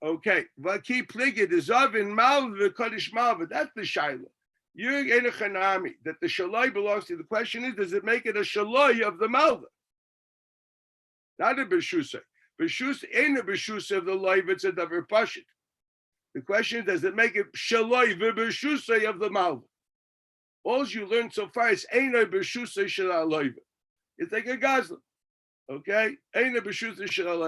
Okay. Vaki pliger, the zavin malva kodesh malva. That's the shaila. You're eina chanami. That the shaloi belongs to. The question is, does it make it a shaloi of the malva? Not a b'shusay. B'shus ain't a b'shus of the loiv, it's a davar pashut. The question is, does it make it shaloi v'b'shusay of the malva? All you learned so far is ain't a b'shusay shel It's like a gazla, okay? Ain't a b'shusay shel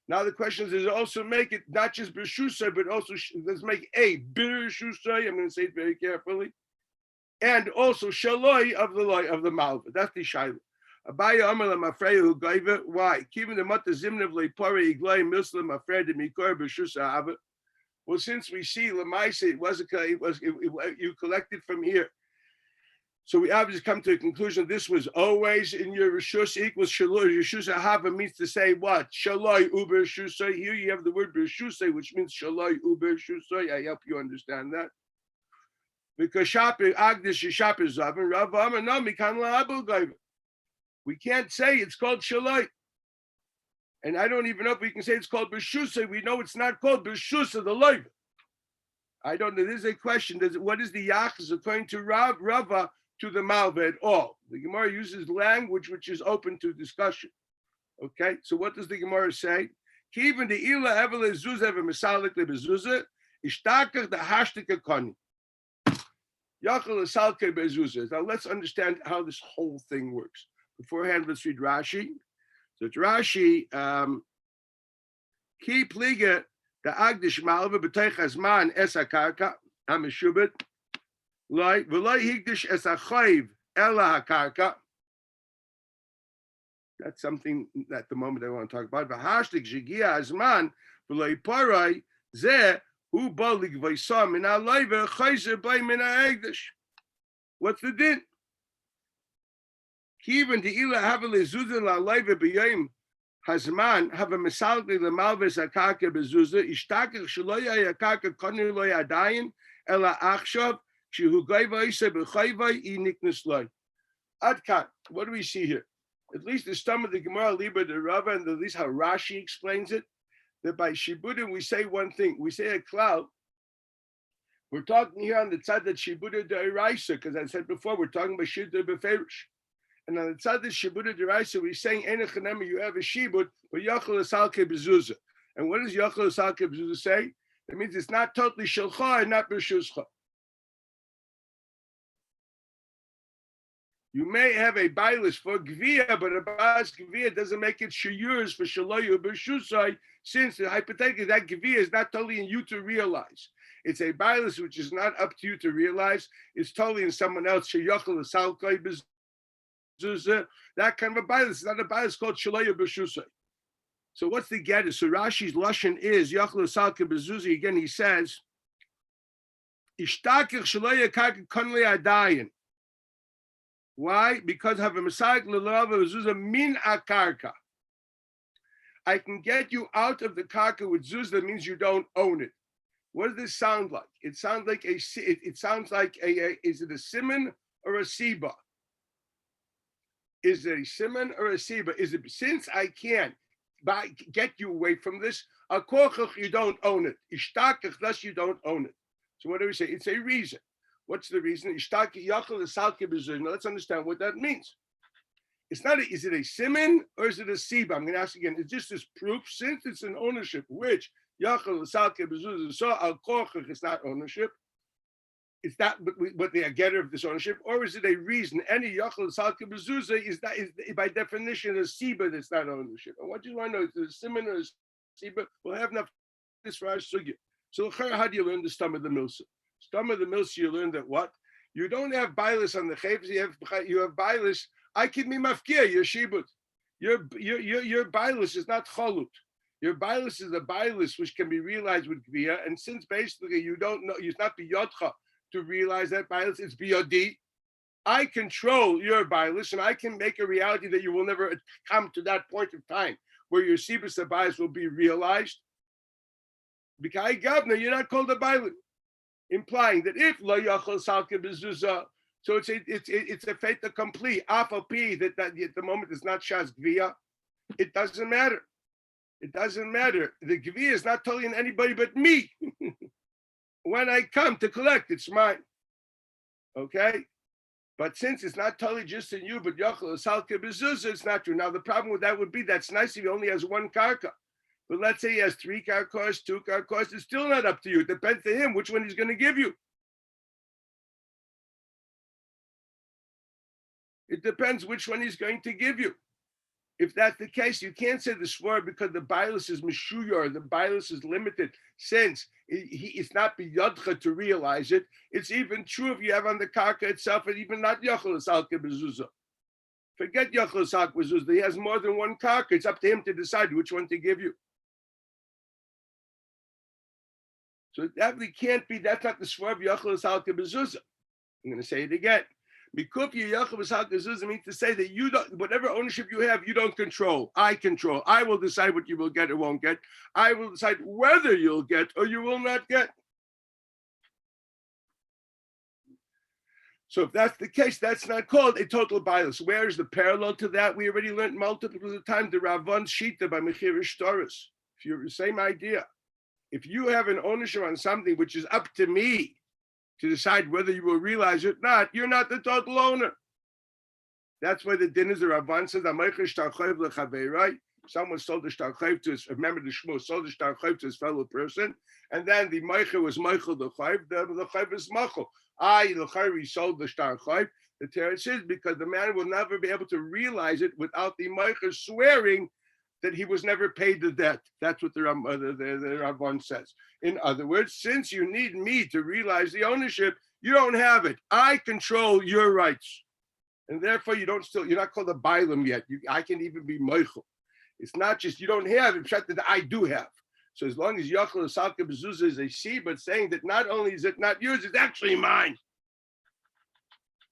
Now the question is, does it also make it not just b'shusay, but also does it make a b'shusay? I'm going to say it very carefully, and also shaloi of the malva. That's the shaila. Abaya Amala Mafreya Gaiva. Why? Keeping the Mata Zimnav Lepari Iglay Muslim Afred Mikor B'Shusa Ava. Well, since we see Lamaisa, you collected from here. So we obviously come to a conclusion. This was always in your Rishus equals Shaloi. Rishus Hava means to say what? Shaloi Uber Shusay. Here you have the word B'Shusay, which means Shaloi Uber Shusay. I help you understand that. Because Shapir Agdish Shapir Zavin Rav Amar no Mikan La'abu Gaiva. We can't say it's called Shaloi. And I don't even know if we can say it's called B'Shusa. We know it's not called B'Shusa, the Loiv. I don't know. This is a question. What is the Yachas according to Rava to the Malva at all? The Gemara uses language which is open to discussion. Okay, so what does the Gemara say? Even the Ila Evele Zuzah V'Misalik Le'Bezuzah Ishtakach the Hashtika Koni. Yachal Esalke Bezuzah. Now let's understand how this whole thing works. Beforehand, let's read Rashi. So it's Rashi, Ki pliga the Agdish Malva b'teich hazman es hakarka hameshubet loy v'loy higdish es hachayiv ela hakarka. That's something at the moment I want to talk about. V'hashtik shigia hazman v'loy paray zeh hu bo ligvaysa min ha'loyve chayzer bay min ha'egdish. What's the din? Even the ila have a lezuzah la leiva b'yayim hazman have a misalti lemalves akaka bezuzah ishtakach shloya yakaka konu loya dayin ela achshav shehu gaiva isa b'chayva iniknus loy. Adkan, what do we see here? At least the stem of the Gemara Liba the Rava, and at least how Rashi explains it, that by Shibudim we say one thing. We say a cloud. We're talking here on the tzad that Shibudim de'iraisa, because I said before we're talking about Shibudim beferish. And on the tzad that Shibudim de'iraisa, we're saying enechanema you have a shibud, but yachol esalke bezuzah. And what does yachol esalke bezuzah say? That means it's not totally shelcha and not b'shuscha. You may have a bailus for gvia, but a bas gvia doesn't make it sheyurs for shaloyu b'shusai, since hypothetically that gvia is not totally in you to realize. It's a bailus which is not up to you to realize. It's totally in someone else. Sheyochel l'salkoi b'zuzah. That kind of a bailus. It's not a bailus called shaloyu b'shusai. So what's the get? So Rashi's lashon is yochel l'salkoi b'zuzah. Again, he says, ishtakich shaloyu karka konli adayin. Why? Because have a messiah min akarka. I can get you out of the karka with zuz. That means you don't own it. What does this sound like? It sounds like a. It sounds like a. Is it a simon or a siba? Is it a simon or a siba? Is it since I can't get you away from this? A kochach, you don't own it. Ishtakach, thus you don't own it. So what do we say? It's a reason. What's the reason? Now let's understand what that means. It's not. Is it a simon or is it a siba? I'm going to ask again. It's just this proof, since it's an ownership, which yachal salke bezuzah, so al kochach is not ownership. It's not what the getter of this ownership, or is it a reason? Any yachal salke bezuzah is by definition a siba that's not ownership. And what you want to know is it a simon or a siba? We'll have enough this for our sugya. So how do you learn the stum of the milsa? Stum of the milsa, you learn that what? You don't have bailus on the chayvs, you have bailus. I can be mafkia, your shibut. Your bailus is not cholut. Your bailus is a bailus which can be realized with gvia, and since basically you don't know, it's not biyodcha to realize that bailus, it's biyodi. I control your bailus, and I can make a reality that you will never come to that point of time where your sibus abayis will be realized. Because governor, you're not called a bailus, implying that if lo yachol salke bezuzah, so it's a fait accompli. Afapi that at the moment is not shas gvia, it doesn't matter. It doesn't matter. The gvia is not totally in anybody but me. When I come to collect, it's mine. Okay? But since it's not totally just in you, but yachol salke bezuzah, it's not true. Now the problem with that would be that's nice if he only has one karka. But let's say he has 3 karkos, 2 karkos, it's still not up to you. It depends to him which one he's going to give you. It depends which one he's going to give you. If that's the case, you can't say the swar because the bailus is meshuyar, the bailus is limited, since it's not biyodcha to realize it. It's even true if you have on the karka itself, and even not yachol salke bezuzah. Forget yachol salke bezuzah. He has more than one karka. It's up to him to decide which one to give you. So that really can't be. That's not the swar of yachol salke bezuzah. I'm going to say it again. Mikufya yachol salke bezuzah means to say that you don't, whatever ownership you have, you don't control. I control. I will decide what you will get or won't get. I will decide whether you'll get or you will not get. So if that's the case, that's not called a total bailus. Where is the parallel to that? We already learned multiple times the Ravon Shita by Mechirish Taurus. If you're the same idea. If you have an ownership on something which is up to me to decide whether you will realize it or not, you're not the total owner. That's why the din is the Ravon says, right? Someone sold the shtar chayv to his, remember the shmur, sold the shtar chayv to his fellow person, and then the meicher was meichel the chayv, the chayv is machel. The chayv sold the shtar chayv. The Torah says because the man will never be able to realize it without the meicher swearing that he was never paid the debt. That's what the Rabban says. In other words, since you need me to realize the ownership, you don't have it. I control your rights. And therefore you're not called a bailam yet. I can even be meichel. It's not just you don't have it, that I do have. So as long as yachol salke bezuzah is a she, but saying that not only is it not yours, it's actually mine.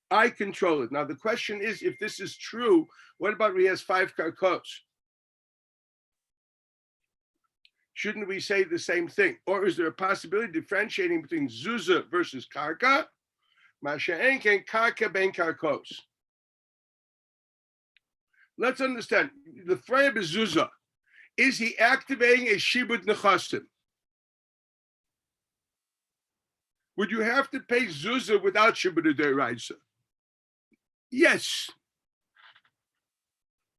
I control it. Now the question is, if this is true, what about when he has 5 karkos? Shouldn't we say the same thing? Or is there a possibility differentiating between zuzah versus karka? Masha'en ken karka ben karkos. Let's understand, the Freya bezuzah, is he activating a shibud nechasim? Would you have to pay zuzah without shibud deraisa? Yes.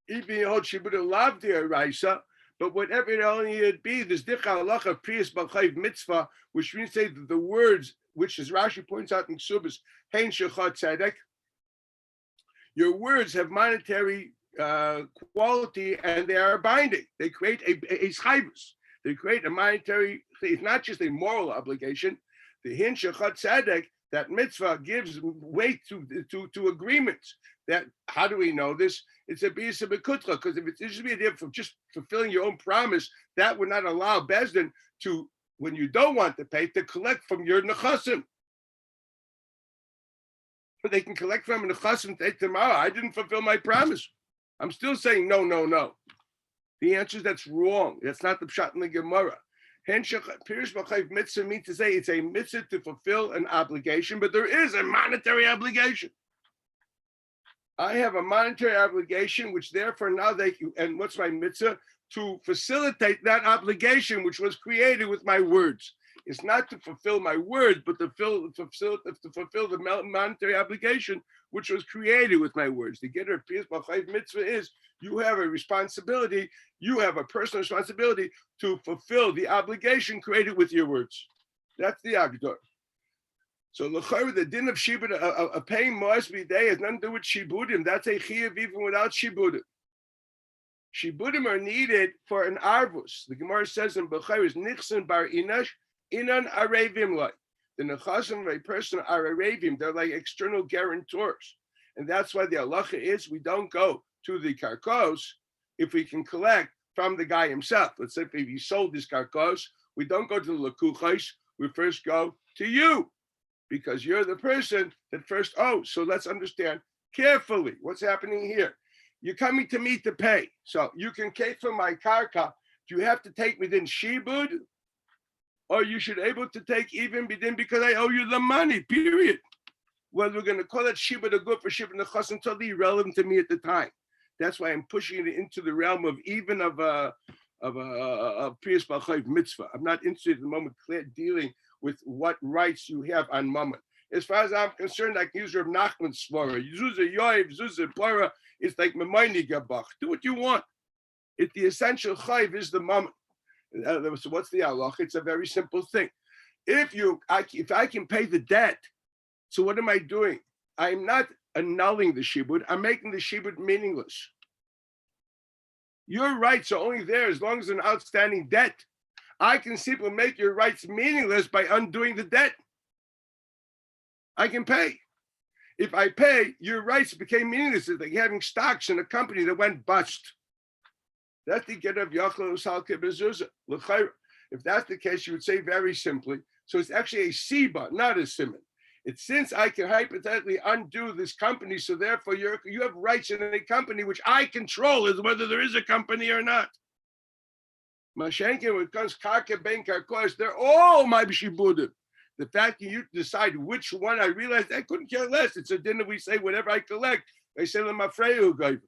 Even you hold shibud lav deraisa, but whatever it only would be, there's dicha halacha priyas b'chayv mitzvah, which means say that the words, which as Rashi points out in Ksubas, hein shechat tzedek, Your words have monetary quality, and they are binding. They create a schayvus. They create a monetary. It's not just a moral obligation. The hin shechat tzedek, that mitzvah gives weight to agreements. That, how do we know this? It's a bisa bekutra, because if it should be a difference of just fulfilling your own promise, that would not allow Bezdin to, when you don't want to pay, to collect from your nechasim. They can collect from a nechasim tomorrow. I didn't fulfill my promise. I'm still saying no, no, no. The answer is that's wrong. That's not the pshat in the Gemara. Pirish b'chayv mitzvah means to say it's a mitzvah to fulfill an obligation, but there is a monetary obligation. I have a monetary obligation, which therefore now and what's my mitzvah? To facilitate that obligation, which was created with my words. It's not to fulfill my words, but to fulfill the monetary obligation, which was created with my words. The Getter of Pirish b'chayv mitzvah is you have a responsibility, you have a personal responsibility to fulfill the obligation created with your words. That's the Agdor. So the din of shibud, a paying moas b'day has nothing to do with shibudim. That's a chiyuv even without shibudim. Shibudim are needed for an arvus. The Gemara says in Bechor is nichsan bar inash, inan arevim like. The nechasim of a person are arevim. They're like external guarantors. And that's why the halacha is we don't go to the karkos if we can collect from the guy himself. Let's say if he sold his karkos, we don't go to the lekuchos, we first go to you because you're the person that first owes. So let's understand carefully what's happening here. You're coming to me to pay. So you can pay for my karka. Do you have to take within shibud? Or you should able to take even within because I owe you the money, period. Well, we're going to call that shibud a good for shibud nechas totally irrelevant to me at the time. That's why I'm pushing it into the realm of even of a Pirish b'chayv mitzvah. I'm not interested at the moment dealing with what rights you have on mammon. As far as I'm concerned, I can use Rav Nachman's svara. Zuzah yoiv, zuzah para. It's like memayni gabach. Do what you want. If the essential chayv is the mammon. So what's the halach? It's a very simple thing. If I can pay the debt, so what am I doing? I'm not annulling the shibud. I'm making the shibud meaningless. Your rights are only there as long as an outstanding debt. I can simply make your rights meaningless by undoing the debt. I can pay. If I pay, your rights became meaningless. It's like having stocks in a company that went bust. That's the get of Yachal Salke Bezuzah. If that's the case, you would say very simply. So it's actually a siba, not a simon. It's since I can hypothetically undo this company, so therefore you have rights in a company which I control is whether there is a company or not. Mashenkin, when it comes karka ben karkos, they're all my shibudim. The fact that you decide which one, I realized I couldn't care less. It's a dinner we say whatever I collect. I say them afreyu guy.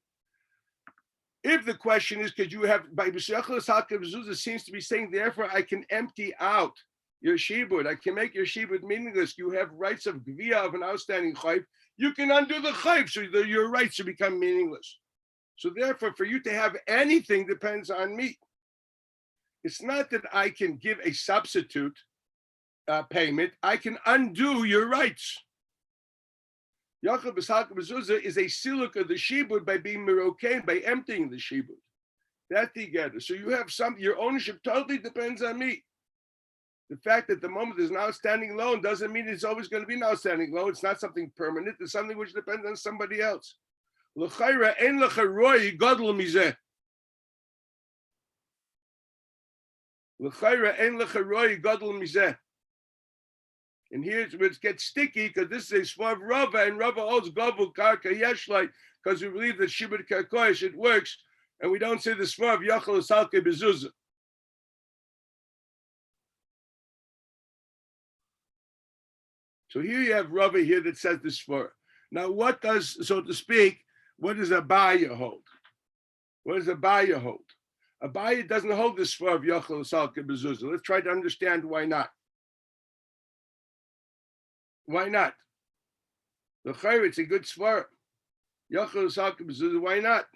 If the question is, could you have by B'shechel Salke B'zuzah seems to be saying, therefore I can empty out your shibud. I can make your shibud meaningless. You have rights of gvia of an outstanding chayv. You can undo the chayv, so your rights should become meaningless. So therefore, for you to have anything depends on me. It's not that I can give a substitute payment. I can undo your rights. Yachal b'salka b'zuzah is a siluk of the shibud by being merokain, by emptying the shibud. That's together. So you have your ownership totally depends on me. The fact that the moment there's an outstanding loan doesn't mean it's always going to be an outstanding loan. It's not something permanent. It's something which depends on somebody else. L'chayra ein lecha roi gadol mizeh. L'chayra ein lecha roi gadol mizeh. And here's where it gets sticky because this is a svar Rava, and Rava holds gavul karka yeshlai because we believe that shibud karkoish it works, and we don't say the svar of yachal salke bezuzah. So here you have Rava here that says this svar. Now, what does, so to speak, what does Abaya hold? What does Abaya hold? Abaya doesn't hold this svar of yachal salke bezuzah. Let's try to understand why not. Why not? The chayr, it's a good svar. Yachal salke bezuzah, why not?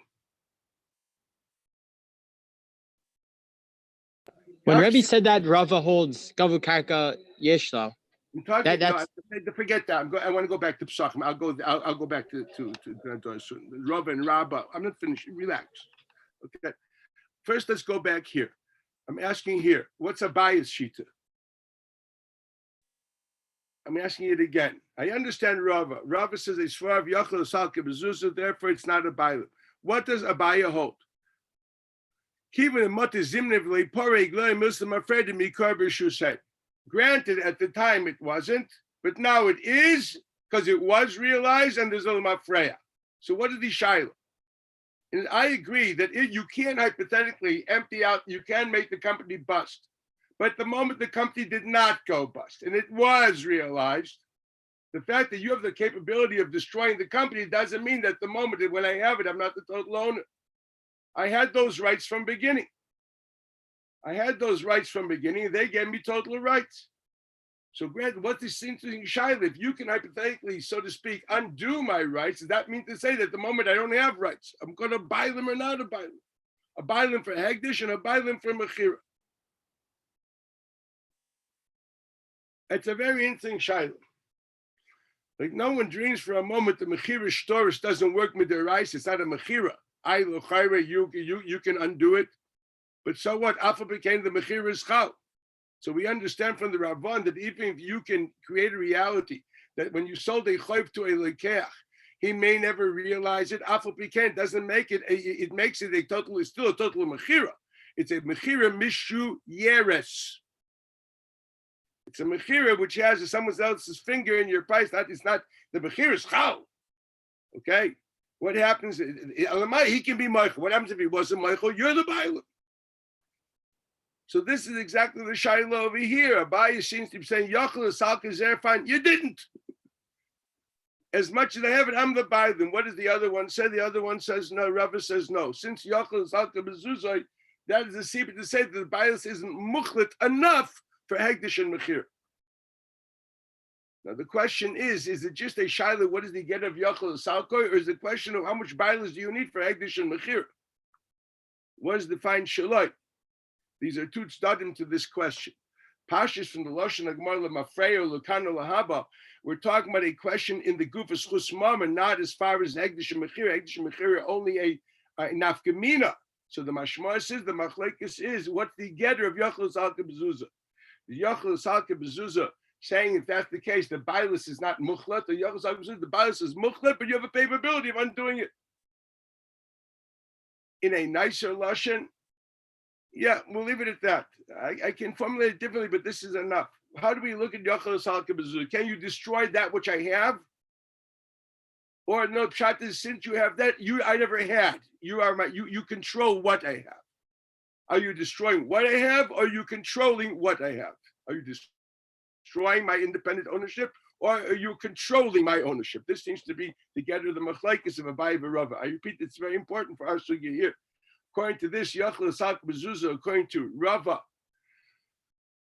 When Rebbe said that Rava holds gavu karka yeshlo, I'm talking. That's Forget that. I want to go back to Psachim. I'll go back to Rav and Rabbah. I'm not finished. Relax. Okay. First, let's go back here. I'm asking here. What's a bias shita? I'm asking it again. I understand Rava. Rava says a svarv yachal salke bezuzah. Therefore, it's not a bias. What does Abaya hold? Granted, at the time it wasn't, but now it is because it was realized and there's a mafreya. So what did he shaila? And I agree that you can hypothetically empty out, you can make the company bust. But the moment the company did not go bust and it was realized, the fact that you have the capability of destroying the company doesn't mean that the moment that when I have it, I'm not the total owner. I had those rights from beginning. They gave me total rights. So, granted, what this interesting shaila, if you can hypothetically, so to speak, undo my rights, does that mean to say that the moment I don't have rights, I'm going to buy them or not buy them? I buy them for hegdish and I buy them for mechira. It's a very interesting shaila. Like no one dreams for a moment the mechira shtoris doesn't work with their rights. It's not a mechira. You can undo it, but so what? Alpha became the mechira is chal. So we understand from the Rabban that even if you can create a reality that when you sold a chayv to a lekeach, he may never realize it. Alpha became doesn't make it. It makes it it's still a total mechira. It's a mechira mishu yeres. It's a mechira which has someone else's finger in your price. It's not the mechira is chal. Okay. What happens? He can be Michael. What happens if he wasn't Michael? You're the Bailam. So this is exactly the shaila over here. Abaye seems to be saying, Yachal Salka Zerfan, you didn't. As much as I have it, I'm the Bailam. What does the other one say? The other one says no. Rava says no. Since Yachal Salka Bezuzai, that is the secret to say that the Bailam isn't muchlit enough for Hegdish and Mechir. Now the question is it just a shaila, what does he get of Yachal Salkoi, or is the question of how much Bailas do you need for Hegdish and Mechir? What is the fine shaloi? These are two tzadim to this question. Pashas from the Lashon Gemara Lemafreyo Lukano Lahaba. We're talking about a question in the Gufas Chus Mama, not as far as Hegdish and Mechira. Hegdish and Mechira are only a nafkamina. So the Mashmar says the Machlekes is what's the getter of Yachal Salka Bezuzah. The Yachal Salka Bezuzah saying if that's the case, the Bailis is not muchlet. The Yachal Salka Bezuzah, the Bailis is muchlet, but you have a capability of undoing it. In a nicer Lashon, yeah, we'll leave it at that. I can formulate it differently, but this is enough. How do we look at Yachal Salka Bezuzah? Can you destroy that which I have? Or no, Pshat is since you have that, I never had. You control what I have. Are you destroying what I have, or are you controlling what I have? Are you destroying my independent ownership, or are you controlling my ownership? This seems to be the getter of the machlekes of Abaye v'Rava. I repeat, it's very important for our sugya here. According to this, Yachal Salka Bezuzah, according to Rava,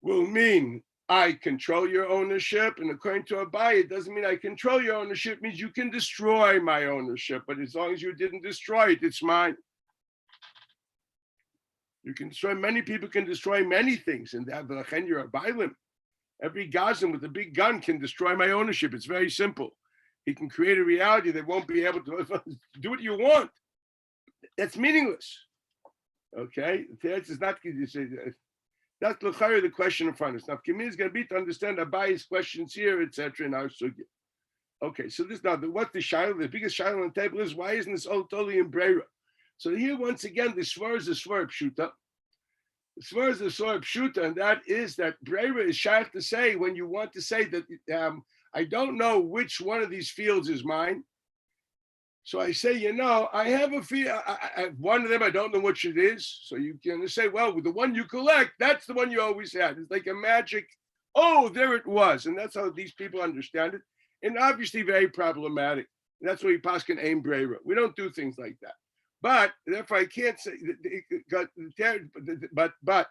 will mean I control your ownership, and according to Abaye, it doesn't mean I control your ownership. It means you can destroy my ownership, but as long as you didn't destroy it, it's mine. You can destroy. Many people can destroy many things, and you're a bailim. Every Gazan with a big gun can destroy my ownership. It's very simple. He can create a reality that won't be able to do what you want. That's meaningless. Okay, that's not. That's the question in front of us. Now, Kimi is going to be to understand Abaye's questions here, etc. in our sugya. Okay, so this now, what's the shaila? The biggest shaila on the table is why isn't this all totally in Breira? So here, once again, the svar is a svar pshuta. The svar is a svar pshuta, and that is that Breira is shaykh to say when you want to say that I don't know which one of these fields is mine. So I say, I have a field. One of them, I don't know which it is. So you can say, well, with the one you collect, that's the one you always had. It's like a magic. Oh, there it was, and that's how these people understand it. And obviously, very problematic. And that's why we paskin aim Breira. We don't do things like that. But therefore, I can't say. But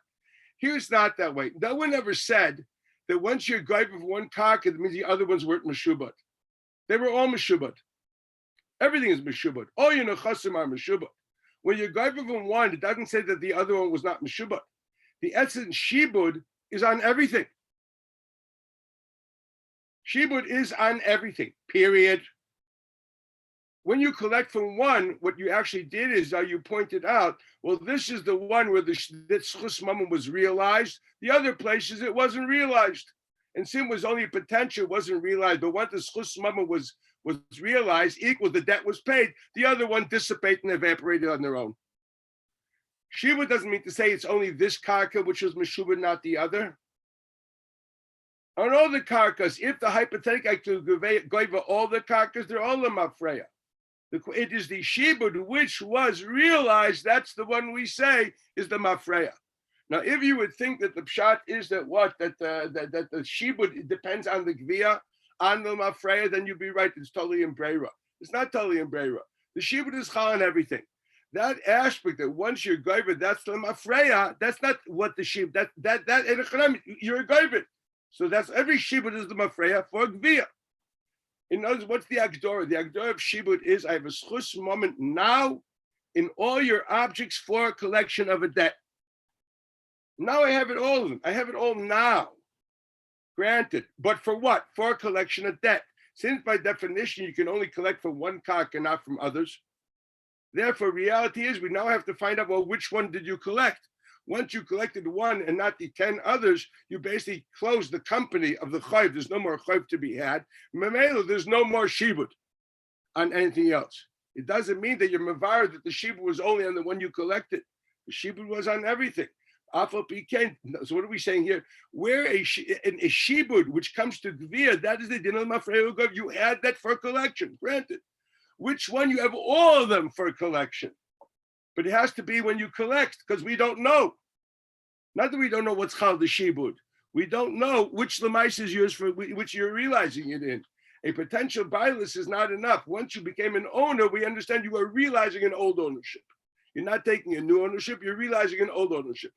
here's not that way. No one ever said that once you're griping for one cock, it means the other ones weren't meshubot. They were all meshubot. Everything is meshubot. All your nechasim are meshubot. When you're griping from one, it doesn't say that the other one was not meshubot. The essence shibud is on everything. Shibud is on everything, period. When you collect from one, what you actually did is you pointed out, well, this is the one where the Schus Mammon was realized. The other places it wasn't realized. And sin was only a potential, wasn't realized. But once the Schus Mammon was realized, equal, the debt was paid. The other one dissipated and evaporated on their own. Shibud doesn't mean to say it's only this karka, which was Meshubah, not the other. On all the karkas, if the hypothetical goiva all the karkas, they're all a mafreya. It is the shibud which was realized. That's the one we say is the mafreya. Now, if you would think that the pshat is that the shibud depends on the gvia, on the mafreya, then you'd be right. It's totally in breira. It's not totally in breira. The shibud is chal on everything. That aspect that once you're goiva, that's the mafreya. That's not what the shibud. That you're a goiva. So that's every shibud is the mafreya for gvia. In other words, what's the agdora? The agdora of shibud is I have a schus moment now in all your objects for a collection of a debt. Now I have it all of them. I have it all now. Granted. But for what? For a collection of debt. Since by definition you can only collect from one karka and not from others. Therefore, reality is we now have to find out, well, which one did you collect? Once you collected one and not the 10 others, you basically close the company of the chayv. There's no more chayv to be had. Memelo, there's no more shibud on anything else. It doesn't mean that you're mavar that the shibud was only on the one you collected. The shibud was on everything. So what are we saying here? Where a shibud which comes to gvir, that is the din of mafreya. You had that for collection, granted. Which one? You have all of them for collection. But it has to be when you collect, because we don't know. Not that we don't know what's called the shibud. We don't know which lemais is yours for which you're realizing it in. A potential bias is not enough. Once you became an owner, we understand you are realizing an old ownership. You're not taking a new ownership, you're realizing an old ownership.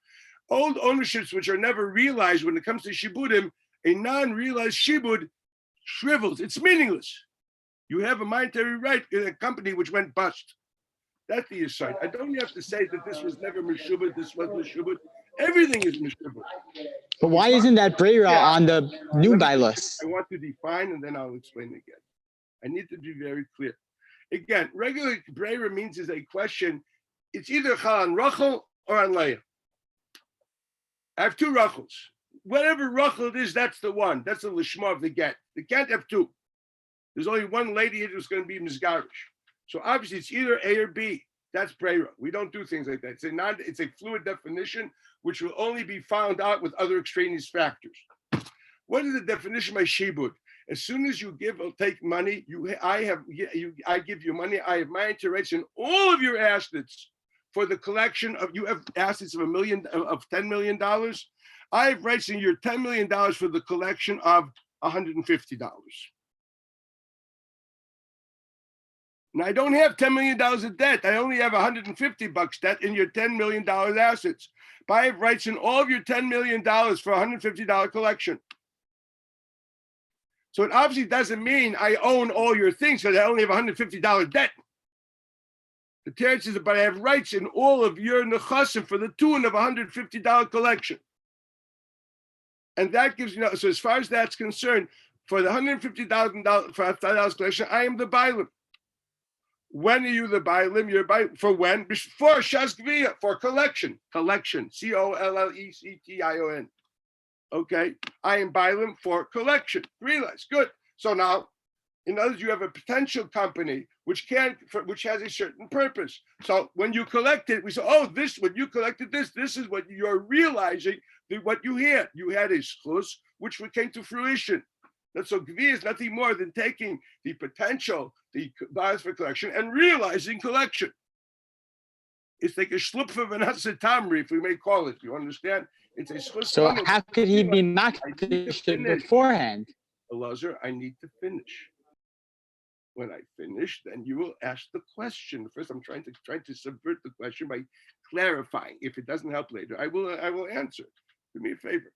Old ownerships which are never realized when it comes to shibudim, a non-realized shibud shrivels. It's meaningless. You have a monetary right in a company which went bust. That's the aside. I don't have to say that this was never Meshubah, this was Meshubah. Everything is Meshubah. But why isn't that breira on the new bailus? I want to define and then I'll explain again. I need to be very clear. Again, regular breira means is a question. It's either chal on rachel or on leah. I have two rachels. Whatever rachel it is, that's the one. That's the lishma of the get. They can't have two. There's only one lady who's going to be misgarish. So obviously it's either A or B. That's breira. We don't do things like that. It's a fluid definition which will only be found out with other extraneous factors. What is the definition by shibud? As soon as you give or take money, I give you money. I have my interest in all of your assets for the collection of. You have assets of $10 million. I have rights in your $10 million for the collection of $150. Now, I don't have $10 million of debt. I only have $150 debt in your $10 million assets. But I have rights in all of your $10 million for $150 collection. So it obviously doesn't mean I own all your things because I only have $150 debt. The Torah says, but I have rights in all of your nechasim for the tune of $150 collection. And that gives you, so as far as that's concerned, for the $150,000 for $1,000 collection, I am the bailim. When are you the bailim? You're bailim for when? For shas gvia, for collection. Collection. Collectiin. Okay. I am bailim for collection. Realize. Good. So now, in other words, you have a potential company which has a certain purpose. So when you collect it, we say, oh, when you collected this is what you're realizing, what you had. You had a schus which came to fruition. So Gvi is nothing more than taking the potential, the bias for collection, and realizing collection. It's like a shlupf of an tamri, if we may call it. You understand? It's a schus. So how could he be makdish beforehand? Elazar, I need to finish. When I finish, then you will ask the question. First, I'm trying to subvert the question by clarifying. If it doesn't help later, I will answer. Do me a favor.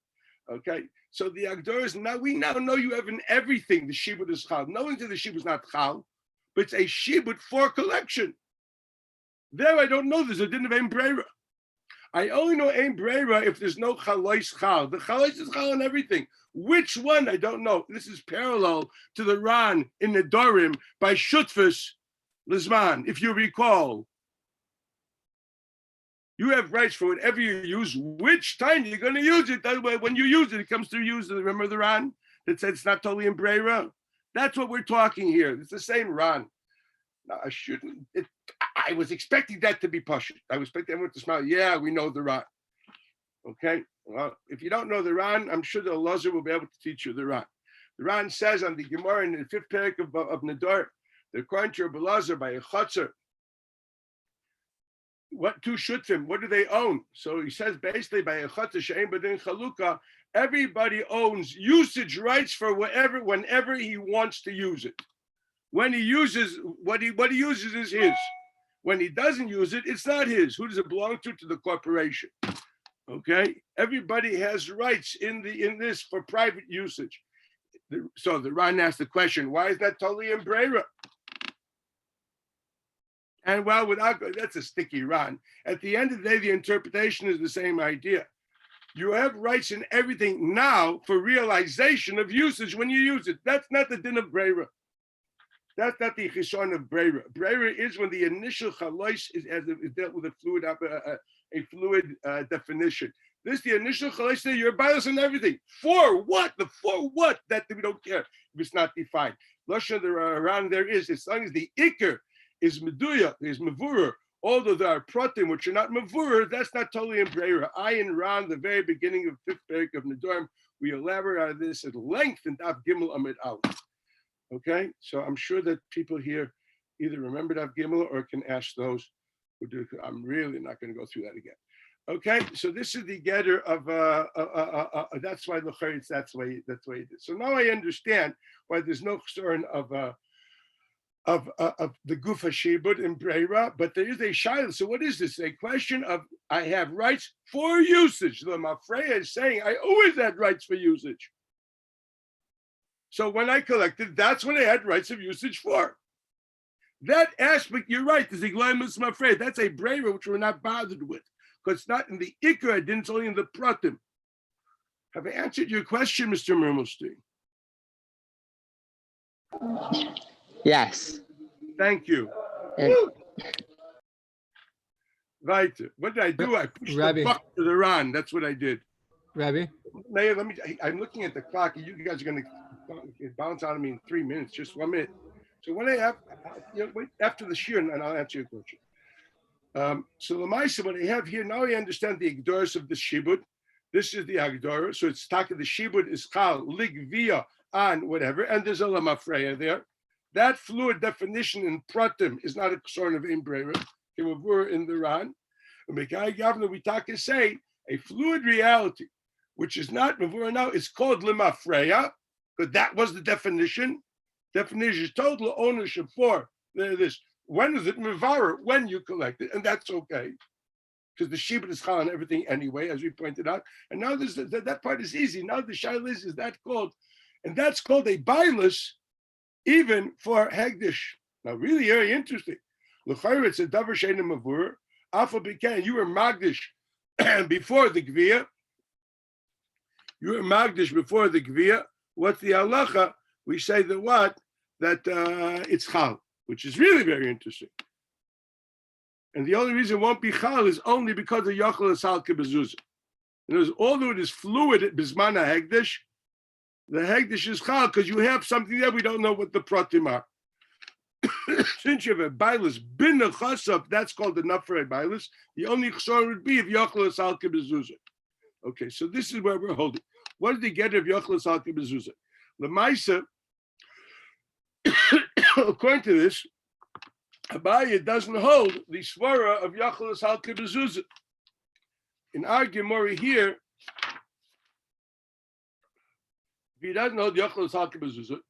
Okay, so the Agdor is we now know you have in everything the shibud is chal. Knowing that the shibud is not chal, but it's a shibud for collection. There I don't know. There's a din of breira. I only know ein breira if there's no chalois chal. The chalois is chal on everything. Which one? I don't know. This is parallel to the Ran in the Dorim by Shutfus Lizman, if you recall. You have rights for whatever you use. Which time you're going to use it? When you use it, it comes to use it. Remember the Ran that said it's not totally in breira? That's what we're talking here. It's the same Ran. Now, I shouldn't. I was expecting that to be Pashut. I was expecting everyone to smile. Yeah, we know the Ran. Okay. Well, if you don't know the Ran, I'm sure the Elazar will be able to teach you the Ran. The Ran says on the Gemara in the 5th parak of Nadar, the according to Elazar by a Chatzar, what two shutfim? What do they own? So he says basically by a Chatzar she'ein b'din chalukah, everybody owns usage rights for whenever he wants to use it. When he uses what he uses is his. When he doesn't use it, it's not his. Who does it belong to? To the corporation. Okay, everybody has rights in this for private usage. So the Ran asked the question, why is that totally in breira? And well, that's a sticky Ran. At the end of the day, the interpretation is the same idea. You have rights in everything now for realization of usage when you use it. That's not the din of breira. That's not the chishon of breira. Breira is when the initial chalois is dealt with a fluid definition. This the initial chalois. You're biased on everything. For what? For what? That we don't care if it's not defined. Lashon around there is as long as the ikr is meduya, is mavurah. Although there are pratim which are not mavurah, that's not totally in breira. In Ran, the very beginning of 5th parak of Nedarim, we elaborate on this at length in Daf Gimel Amid Aleph. Okay, so I'm sure that people here either remember Daf Gimel or can ask those who do. I'm really not going to go through that again. Okay, so this is the getter of that's why the charitz, that's why it is. So now I understand why there's no concern of the Guf HaShibud in Breira, but there is a shayla. So what is this? A question of I have rights for usage. The Mafreya is saying I always had rights for usage. So when I collected, that's when I had rights of usage for. That aspect, you're right, the Ziglaymus Mafreya, that's a Breira which we're not bothered with. Because it's not in the Ikra, it's only in the Pratim. Have I answered your question, Mr. Mermelstein? Yes. Thank you. Right. What did I do? I pushed Rabbi. the buck to the Ran. That's what I did. Rabbi? Mayor, I'm looking at the clock. You guys are going to bounce on me in 3 minutes. Just 1 minute. So when I have, wait after the shir, and I'll answer your question. So Lamaisa, what I have here, now I understand the Agdoros of the Shibud. This is the Agdora. So it's Taka, the Shibud is Chal, Lig, Via, on, whatever. And there's a Lamafreya there. That fluid definition in Pratim is not a sort of Imbrera. We're in the Ran. Mekai Gavna, we say a fluid reality, which is not Mavura now, is called Limafreya, but that was the definition. Definition is total ownership for this. When is it Mavara? When you collect it, and that's okay. Because the Shibud is Chal and everything anyway, as we pointed out. And now that part is easy. Now the Shaila is that called, and that's called a Bailus, even for Hegdish. Now, really very interesting. L'chayr, it's a davar she'ein mavur. Alpha began, you were Magdish before the Gvia. You were Magdish before the Gvia. What's the halacha? We say that what? That it's Chal, which is really very interesting. And the only reason it won't be Chal is only because of Yochel Asal Kibazuzah. And although it is fluid at Bismana Hegdish, the Hegdish is Chal because you have something there we don't know what the Pratim are. Since you have a Bailus bin a Chasab, that's called enough for a Bailus. The only Chsor would be if Yochel Asal Kibazuzah. Okay, so this is where we're holding. What did he get of Yochel Asal Kibazuzah? Lemaisa, according to this, Abaya doesn't hold the svara of Yochel Asal Kibazuzah. In our Gemara here, if he doesn't hold Yochel Asal Kibazuzah,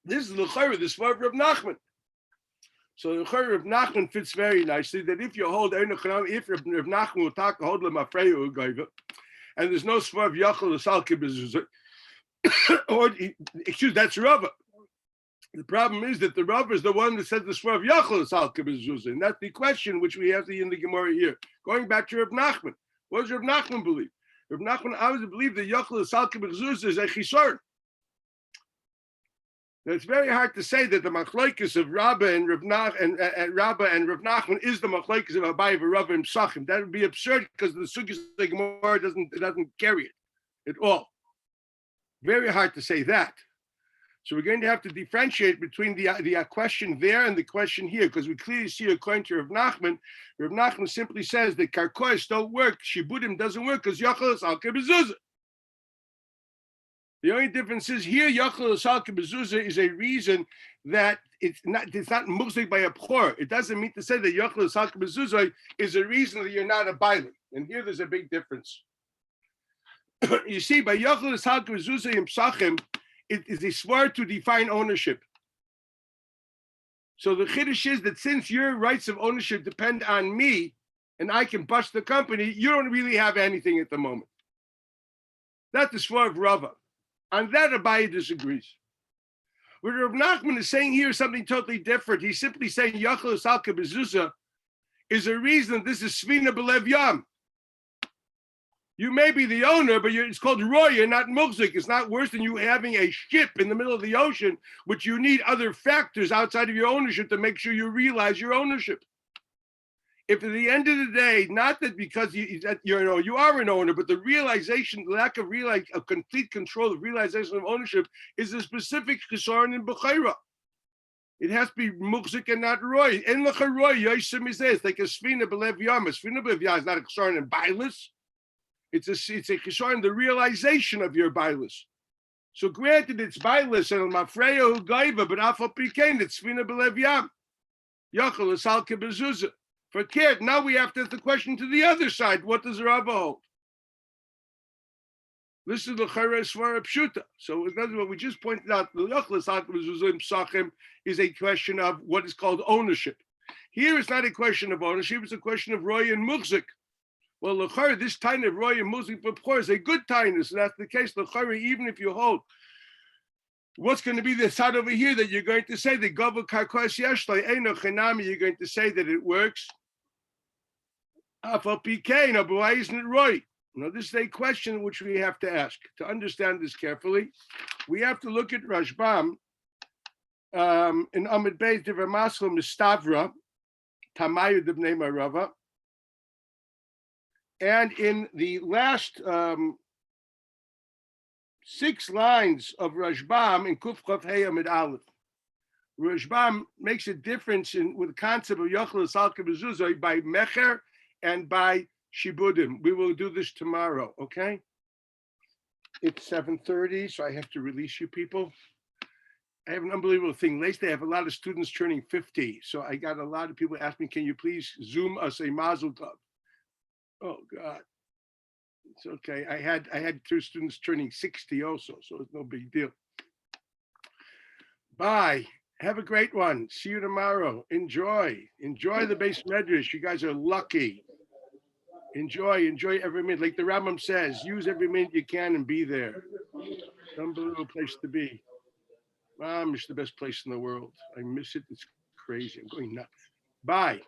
this is the L'chayr, the svara of Rav Blachman. So the L'chayr of Nachman fits very nicely that if you hold, if Rav Blachman will talk, hold Lemafreya U'Goiva, and there's no svara of Yochel Asal Kibazuzah, or excuse, that's Rava. The problem is that the Rav is the one that said the svar of Yachol Salka B'Zuzah, and that's the question which we have to in the Gemara here. Going back to Rav Nachman, what does Rav Nachman believe? Rav Nachman always believed that Yachol Salka B'Zuzah is a chisor. Now, it's very hard to say that the machlokes of Rabba and Rav Nachman is the machlokes of Abaye and Rav and Psachim. That would be absurd because the Sugis of the Gemara doesn't carry it at all. Very hard to say that. So we're going to have to differentiate between the question there and the question here, because we clearly see according to Rav Nachman simply says that karkois don't work, shibudim doesn't work because Yachol Salka B'Zuzah. The only difference is here Yachol Salka B'Zuzah is a reason that it's not muksik by a bchor. It doesn't mean to say that Yachol Salka B'Zuzah is a reason that you're not a bailing. And here there's a big difference. You see, by Yachol Salka B'Zuzah in Psachim, it is a svar to define ownership. So the chiddush is that since your rights of ownership depend on me, and I can bust the company, you don't really have anything at the moment. That's the svar of Rava. On that, Abaye disagrees. What Rav Nachman is saying here is something totally different. He's simply saying Yachol Salka B'Zuzah is a reason this is Svina B'Lev Yam. You may be the owner, but it's called roya, not mukzik. It's not worse than you having a ship in the middle of the ocean, which you need other factors outside of your ownership to make sure you realize your ownership. If at the end of the day, not that because you are an owner, but the realization, the lack of complete control, the realization of ownership is a specific chesaron in b'chayra. It has to be mukzik and not roy. En lecha roy yoysim is there. It's like a svina b'lev yam. A svina b'lev yam is not a chesaron in bailus. It's a chishar in the realization of your bailus. So granted, it's bailus and mafreya hu gaiva, but afal pikein it's svina b'lev yam. Yachol Salka B'Zuzah. For kid, now we have to ask the question to the other side. What does Rava hold? This is the Chara Svara Pshuta. So that's what we just pointed out. The Yachol Salka B'Zuzah in Psachim is a question of what is called ownership. Here it's not a question of ownership; it's a question of roy and mukzik. Well, l'chara, this time of roy and mukzik for b'chor is a good time. So that's the case. L'chara, even if you hold, what's going to be the side over here that you're going to say the gavul karkos yeshlei eino chenami? You're going to say that it works. Afal pikein, but why isn't it roy? Now, this is a question which we have to ask. To understand this carefully, we have to look at Rashbam in Amid Beis Divrei Maslo Mistavra Tamayu Dibnei Marava. And in the last 6 lines of Rashbam in Kuf Chav Hey Amid Aleph, Rashbam makes a difference with the concept of Yachol Salka B'Zuzah by Mecher and by Shibudim. We will do this tomorrow, okay? It's 7:30, so I have to release you people. I have an unbelievable thing. Lately, I have a lot of students turning 50, so I got a lot of people asking, can you please Zoom us a Mazel Tov? Oh God, it's okay. I had 2 students turning 60 also, so it's no big deal. Bye. Have a great one. See you tomorrow. Enjoy the base medrash. You guys are lucky. Enjoy every minute. Like the Rambam says, use every minute you can and be there. It's an unbelievable place to be. It's the best place in the world. I miss it. It's crazy. I'm going nuts. Bye.